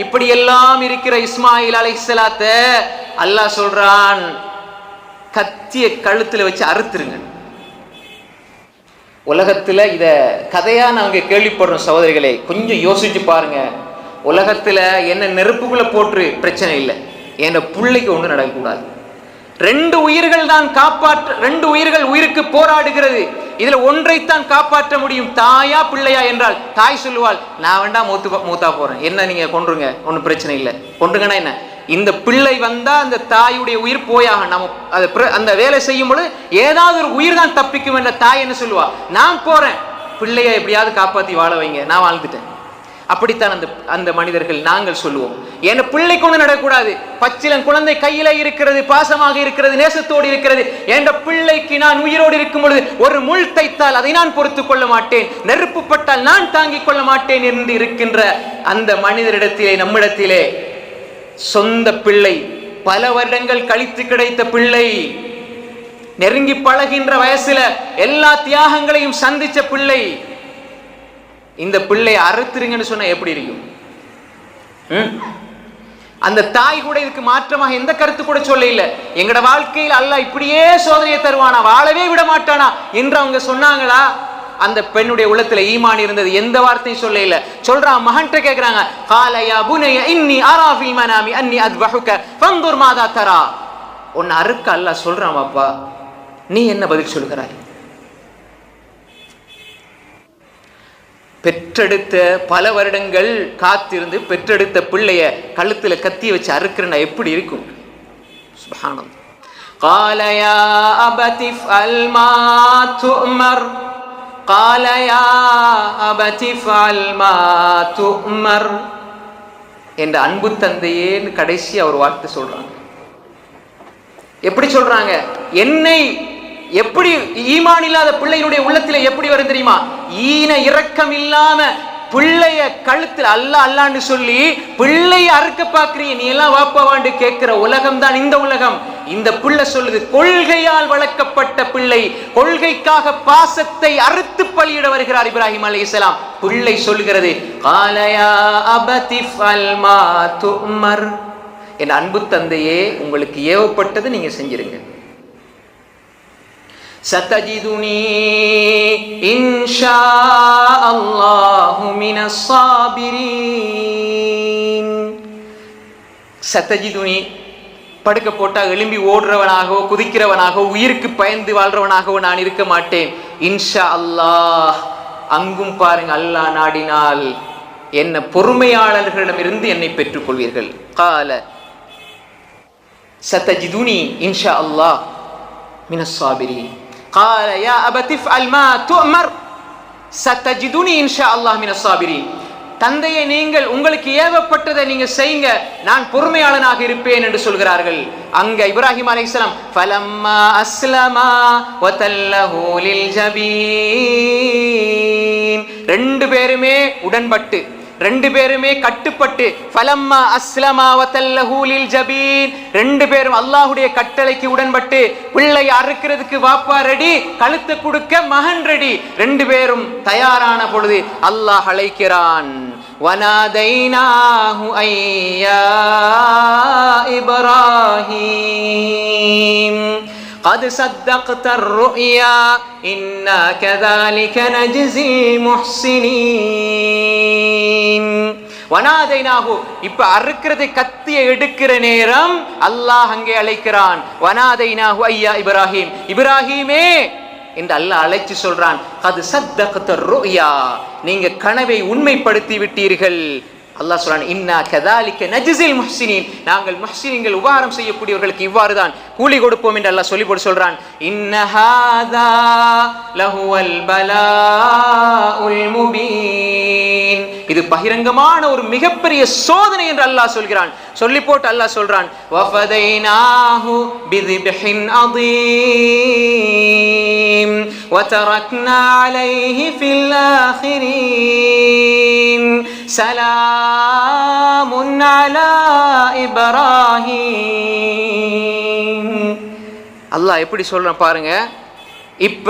இப்படி எல்லாம் இருக்கிற இஸ்மாயில் அலைஹிஸ்ஸலாத்த அல்லாஹ் சொல்றான், கத்திய கழுத்துல வச்சு அறுத்துருங்க. உலகத்துல இத கதையா நாங்க கேள்விப்படுறோம் சகோதரிகளே, கொஞ்சம் யோசிச்சு பாருங்க. உலகத்துல என்ன நெருப்புக்குள்ள போட்டு பிரச்சனை இல்லை, என் பிள்ளைக்கு ஒண்ணு நடக்கக்கூடாது. ரெண்டு உயிர்கள் தான் ரெண்டு உயிர்கள் உயிருக்கு போராடுகிறது. இதுல ஒன்றைத்தான் காப்பாற்ற முடியும், தாயா பிள்ளையா என்றால் தாய் சொல்லுவாள், நான் வேண்டாம் மூத்தா போறேன், என்ன நீங்க கொன்றுங்க, ஒன்னும் பிரச்சனை இல்லை, கொன்றுங்கன்னா என்ன, இந்த பிள்ளை வந்தா அந்த தாயுடைய உயிர் போயாக நம்ம அந்த வேலை செய்யும் பொழுது ஏதாவது ஒரு உயிர் தான் தப்பிக்கும் என்ற தாய் என்ன சொல்லுவா, நான் போறேன், பிள்ளைய எப்படியாவது காப்பாத்தி வாழ வைங்க, நான் வாழ்ந்துட்டேன். அப்படித்தான் அந்த மனிதர்கள் நாங்கள் சொல்லுவோம். என் பிள்ளை கொண்டு நடக்கூடாது, பச்சிலன் குழந்தை கையில இருக்கிறது, பாசமாக இருக்கிறது, நேசத்தோடு இருக்கிறது, என்ற பிள்ளைக்கு நான் உயிரோடு இருக்கும் பொழுது ஒரு முள் தைத்தால் அதை நான் பொறுத்துக் கொள்ள மாட்டேன், நெருப்பு பட்டால் நான் தாங்கிக் கொள்ள மாட்டேன் என்று இருக்கின்ற அந்த மனிதரிடத்திலே, நம்மிடத்திலே சொந்த பிள்ளை, பல வருடங்கள் கழித்து கிடைத்த பிள்ளை, நெருங்கி பழகின்ற வயசுல எல்லா தியாகங்களையும் சந்திச்ச பிள்ளை, இந்த பிள்ளை அறுத்துருங்கன்னு சொன்னா எப்படி இருக்கும்? அந்த தாய் கூட இதுக்கு மாற்றமாக எந்த கருத்து கூட சொல்ல இல்லை. எங்கட வாழ்க்கையில் அல்லாஹ் இப்படியே சோதனையை தருவானா, வாழவே விட மாட்டானா என்று அவங்க சொன்னாங்களா? அந்த பெண்ணுடைய உள்ளத்துல ஈமான் இருந்தது, எந்த வார்த்தையும் சொல்ல இல்ல. சொல்றான், மகன்கிட்ட கேக்குறாங்க, قال يا بني اني ارى في المنام اني اذبحك فانظر ماذا ترى. உன்னை அறுக்க அல்லாஹ் சொல்றான், பாப்பா நீ என்ன பதில் சொல்கிறாய்? பெற்றெடுத்த பல வருடங்கள் காத்திருந்து பெற்றெடுத்த பிள்ளைய கழுத்துல கத்திய வச்சு அறுக்கிறனா எப்படி இருக்கும்? சுப்ஹானல்லாஹ். قال يا أبت افعل ما تؤمر قال يا أبت افعل ما تؤمر என்ற அன்பு தந்தையேன்னு கடைசி அவர் வார்த்தை சொல்றாங்க. எப்படி சொல்றாங்க? என்னை எப்படி ஈமான் இல்லாத பிள்ளையினுடைய உள்ளத்துல எப்படி வரும் தெரியுமா? ஈன இரக்கம் இல்லாம பிள்ளைய கழுத்துல அல்லாஹ் அல்லான்னு சொல்லி பிள்ளைய அறுக்க பாக்குறீங்க, நீ எல்லாம் வாப்பாவாண்டு கேட்கிற உலகம் தான் இந்த உலகம். இந்த பிள்ளை சொல்லுது, கொள்கையால் வளர்க்கப்பட்ட பிள்ளை, கொள்கைக்காக பாசத்தை அறுத்து பலியிட வருகிறார் இப்ராஹிம் அலைஹிஸ்ஸலாம். பிள்ளை சொல்லுகிறது, காலயா அபதிஃப் அல்மா துமர், என் அன்பு தந்தையே உங்களுக்கு ஏவப்பட்டது நீங்க செஞ்சிருங்க. சதஜிதுனி இன்ஷா அல்லாஹு மினஸ் சாபிரீன். சதஜிதுனி படுக்க போட்டா எழும்பி ஓடுறவனாகவோ குதிக்கிறவனாகவோ உயிருக்கு பயந்து வாழ்றவனாகவோ நான் இருக்க மாட்டேன். இன்ஷா அல்லாஹ், அங்கும் பாருங்க, அல்லாஹ் நாடினால் என்ன பொறுமையாளர்களிடமிருந்து என்னை பெற்றுக் கொள்வீர்கள். கால சதஜிதுனி இன்ஷா அல்லாஹ் மினஸ் சாபிரீன். قال يا أبت افعل ما تؤمر ستجدني إن شاء الله من الصابرين. தந்தையை நீங்கள் உங்களுக்கு ஏவப்பட்டதை நீங்க செய்யுங்க, நான் பொறுமையாளனாக இருப்பேன் என்று சொல்கிறார்கள். அங்க இப்ராஹிம் அலைஹிஸ்ஸலாம் ஃபலம்மா அஸ்லமா வதல்லஹு லில்ஜபீன், ரெண்டு பேருமே உடன்பட்டு, ரெண்டு பேருமே கட்டுப்பட்டு, ஃபலம்மா அஸ்லமா வதல்லஹு லில்ஜபீன், ரெண்டு பேரும் அல்லாஹ்வுடைய கட்டளைக்கு உடன்பட்டு, பிள்ளை அறுக்கிறதுக்கு வாப்பா ரெடி, கழுத்தை கொடுக்க மகன் ரெடி, ரெண்டு பேரும் தயாரான பொழுது அல்லாஹ் அழைக்கிறான். வனாதைனாஹு ஐயா இப்ராஹீம் قد صدقت الرؤيا إنا كذلك نجزي المحسنين. வனாதைனாஹு, இப்ப அறுக்கிறது கத்தியை எடுக்கிற நேரம் அல்லாஹ் அங்கே அழைக்கிறான். வனாதைனாஹு ஐயா இப்ராஹிம், இப்ராஹிமே என்று அல்லாஹ் அழைச்சு சொல்றான். அது சத்தகத ருயா, நீங்க கனவை உண்மைப்படுத்தி விட்டீர்கள். அல்லாஹ் சொல்றான், இன்னா கதாலிக நஜ்ஸில் முஹ்சினீன், நாங்கள் முஹ்சினீன்கள் உபகாரம் செய்யக்கூடியவர்களுக்கு இவ்வாறு தான் கூலி கொடுப்போம் என்று அல்லாஹ் சொல்லி போட்டு சொல்றான். இன்ன ஹாதா லஹுவல் பலாஉல் முபீன், இது பகிரங்கமான ஒரு மிகப்பெரிய சோதனை என்று அல்லாஹ் சொல்கிறான். சொல்லி போட்டு அல்லாஹ் சொல்றான், வஃபதைனாஹு பிதிப்ஹின் அதீம் வதரக்னா அலைஹி ஃபில் ஆখিরিন சலாமுன் அலா இப்ராஹீம். அல்லாஹ் எப்படி சொல்றான் பாருங்க. இப்ப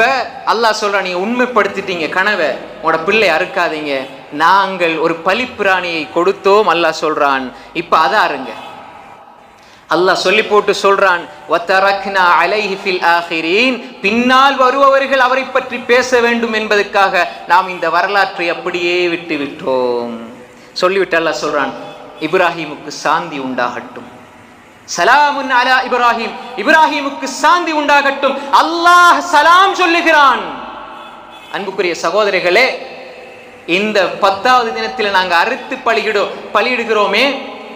அல்லாஹ் சொல்றான், நீங்க உண்மைப்படுத்திட்டீங்க கனவை, உங்களோட பிள்ளை அறுக்காதீங்க, நாங்கள் ஒரு பலிப்பிராணியை கொடுத்தோம். அல்லாஹ் சொல்றான், இப்ப அதை அருங்க. அல்லாஹ் சொல்லி போட்டு சொல்றான், வதரக்னா அலைஹி ஃபில் ஆখিরিন, பின்னால் வருபவர்கள் அவரை பற்றி பேச வேண்டும் என்பதற்காக நாம் இந்த வரலாற்றை அப்படியே விட்டு விட்டோம். சொல்லிவிட்டு அல்லாஹ் சொல்றான், இப்ராஹிமுக்கு சாந்தி உண்டாகட்டும். சலாமுன் அலா இப்ராஹிம், இப்ராஹிமுக்கு சாந்தி உண்டாகட்டும். அல்லாஹ் சலாம் சொல்லுகிறான். அன்புக்குரிய சகோதரிகளே, இந்த 10வது தினத்தில் நாங்க அறுத்து பலியிடுகிறோமே,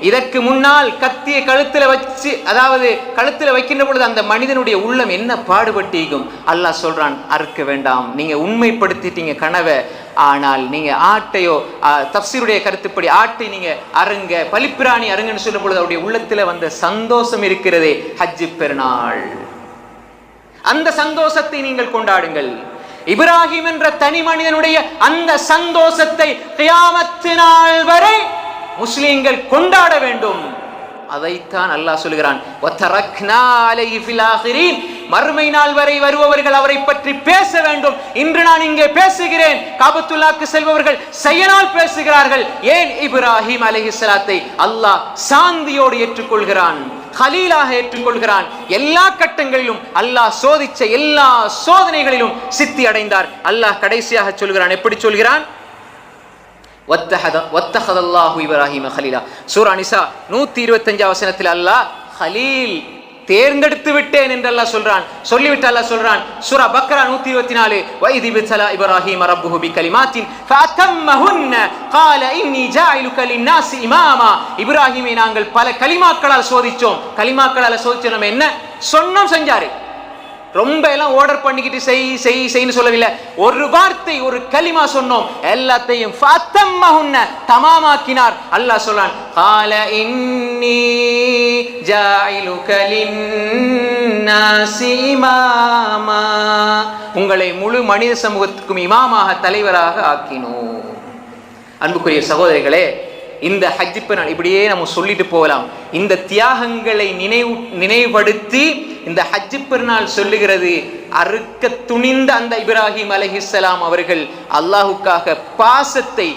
இதற்கு முன்னால் கத்திய கழுத்துல வச்சு, அதாவது கழுத்துல வைக்கின்ற பொழுது அந்த மனிதனுடைய உள்ளம் என்ன பாடுபட்டிருக்கும். அல்லாஹ் சொல்றான், அறுக்க வேண்டாம், நீங்க உண்மைப்படுத்திட்டீங்க கனவை, ஆனால் நீங்க ஆட்டையோ, தஃப்சீருடைய கருத்துப்படி ஆட்டை நீங்க அருங்க, பலிப்பிராணி அருங்கன்னு சொல்லும் பொழுது அவருடைய உள்ளத்துல வந்த சந்தோஷம் இருக்கிறதே, ஹஜ்ஜு பெருநாள், அந்த சந்தோஷத்தை நீங்கள் கொண்டாடுங்கள். இப்ராஹிம் என்ற தனி மனிதனுடைய அந்த சந்தோஷத்தை கியாமத் நாள் வரை முஸ்லிம்கள் கொண்டாட வேண்டும். அதைத்தான் அல்லாஹ் சொல்கிறான், வதரக்னா அலைஹி ஃபில் ஆখিরিন, மறுமை நாள் வரை வருபவர்கள் அவரை பற்றி பேச வேண்டும். இன்று நான் இங்கே பேசுகிறேன், காபத்துல்லாஹ்க்கு செல்பவர்கள் செய்யனால் பேசுகிறார்கள். ஏன்? இப்ராஹிம் அலைஹிஸ்ஸலாத்தை அல்லாஹ் சாந்தியோடு ஏற்றுக்கொள்கிறான், கலீலாக ஏற்றுக்கொள்கிறான். எல்லா கட்டங்களிலும் அல்லாஹ் சோதிச்ச எல்லா சோதனைகளிலும் சித்தி அடைந்தார். அல்லாஹ் கடைசியாக சொல்கிறான், எப்படி சொல்கிறான்? வத்தஹதல்லாஹு இப்ராஹீம கலீலா. சூரா நிசா 125 வசனத்தில் அல்லாஹ் கலீல் தேர்ந்தெடுத்து விட்டேன் என்று அல்லாஹ் சொல்றான். சொல்லிவிட்டு அல்லாஹ் சொல்றான் சூரா பக்ரா 124 வைதி பித்தலா இப்ராஹீம் ரப்புஹு பிகலிமாத்தின் ஃபஅத்தம்மஹுன்ன قال இன்னி ஜாயிலுக லின்னாஸி இமாமா. இப்ராஹீமை நாங்கள் பல கலிமாக்களால் சோதிச்சோம். கலிமாக்களால் சோதிச்சோம், என்ன சொன்னோம் செஞ்சாரு. ரொம்ப எல்லாம் ஆர்டர் பண்ணிக்கிட்டு செய்ன்னு சொல்லவில்லை. ஒரு வார்த்தை, ஒரு கலிமா சொன்னோம், எல்லாத்தையும் ஃபஅத்தம்மஹுன்ன தமாமாக்கினார். அல்லாஹ் சொல்றான் قال இன்னி ஜாயிலுக லின்னாஸி இமாமா, உங்களை முழு மனித சமூகத்துக்கும் இமாமாக, தலைவராக ஆக்கினோம். அன்புக்குரிய சகோதரிகளே, இந்த ஹஜ் பெருநாள் இப்படியே நம்ம சொல்லிட்டு போகலாம். இந்த தியாகங்களை நினைவுபடுத்தி இந்த ஹஜ் பெருநாள் சொல்லுகிறது, அறுக்க துணிந்த அந்த இப்ராஹிம் அலைஹிஸ்ஸலாம் அவர்கள் அல்லாஹுக்காக பாசத்தை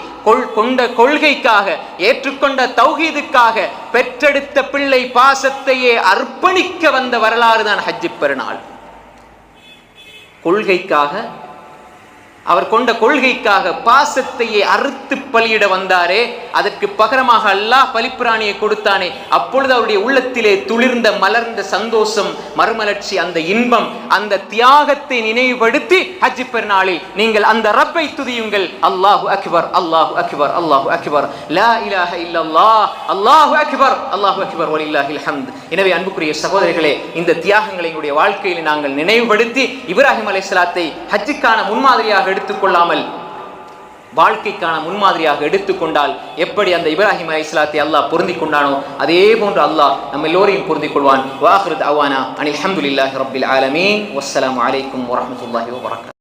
கொண்ட கொள்கைக்காக, ஏற்றுக்கொண்ட தௌஹீதுக்காக பெற்றெடுத்த பிள்ளை பாசத்தையே அர்ப்பணிக்க வந்த வரலாறு தான் ஹஜ் பெருநாள். கொள்கைக்காக, அவர் கொண்ட கொள்கைக்காக பாசத்தையே அறுத்து பலியிட வந்தாரே, அதற்கு பகரமாக அல்லாஹ் பலிப்பிராணியை கொடுத்தானே, அப்பொழுது அவருடைய உள்ளத்திலே துளிர்ந்த மலர்ந்த சந்தோஷம், மறுமலர்ச்சி, அந்த இன்பம், அந்த தியாகத்தை நினைவுபடுத்தி ஹஜ் பெருநாளில் நீங்கள் அந்த ரப்பை துதியுங்கள். அல்லாஹு அக்பர், அல்லாஹு அக்பர், அல்லாஹு அக்பர், லா இலாஹ இல்லல்லாஹ், அல்லாஹு அக்பர், அல்லாஹு அக்பர், வலில்லாஹில் ஹம்த். எனவே அன்புக்குரிய சகோதரர்களே, இந்த தியாகங்களை எங்களுடைய வாழ்க்கையில் நாங்கள் நினைவுபடுத்தி இப்ராஹிம் அலைஹிஸ்ஸலாத்தை ஹஜ்ஜுக்கான முன்மாதிரியாக எடுத்துக்கொள்ளாமல் வாழ்க்கைக்கான முன்மாதிரியாக எடுத்துக்கொண்டால் எப்படி அந்த இப்ராஹிம் அலைஹிஸ்ஸலாத்தை அல்லாஹ் பொருந்திக் கொண்டானோ அதே போன்று அல்லாஹ் நம்ம எல்லோரையும் பொருந்திக் கொள்வான். வாஹிரு தஅவானா அனில் ஹம்துலில்லாஹி ரப்பில் ஆலமீன். வஸ்ஸலாமு அலைக்கும் வரஹ்மத்துல்லாஹி வபரகாத்துஹு.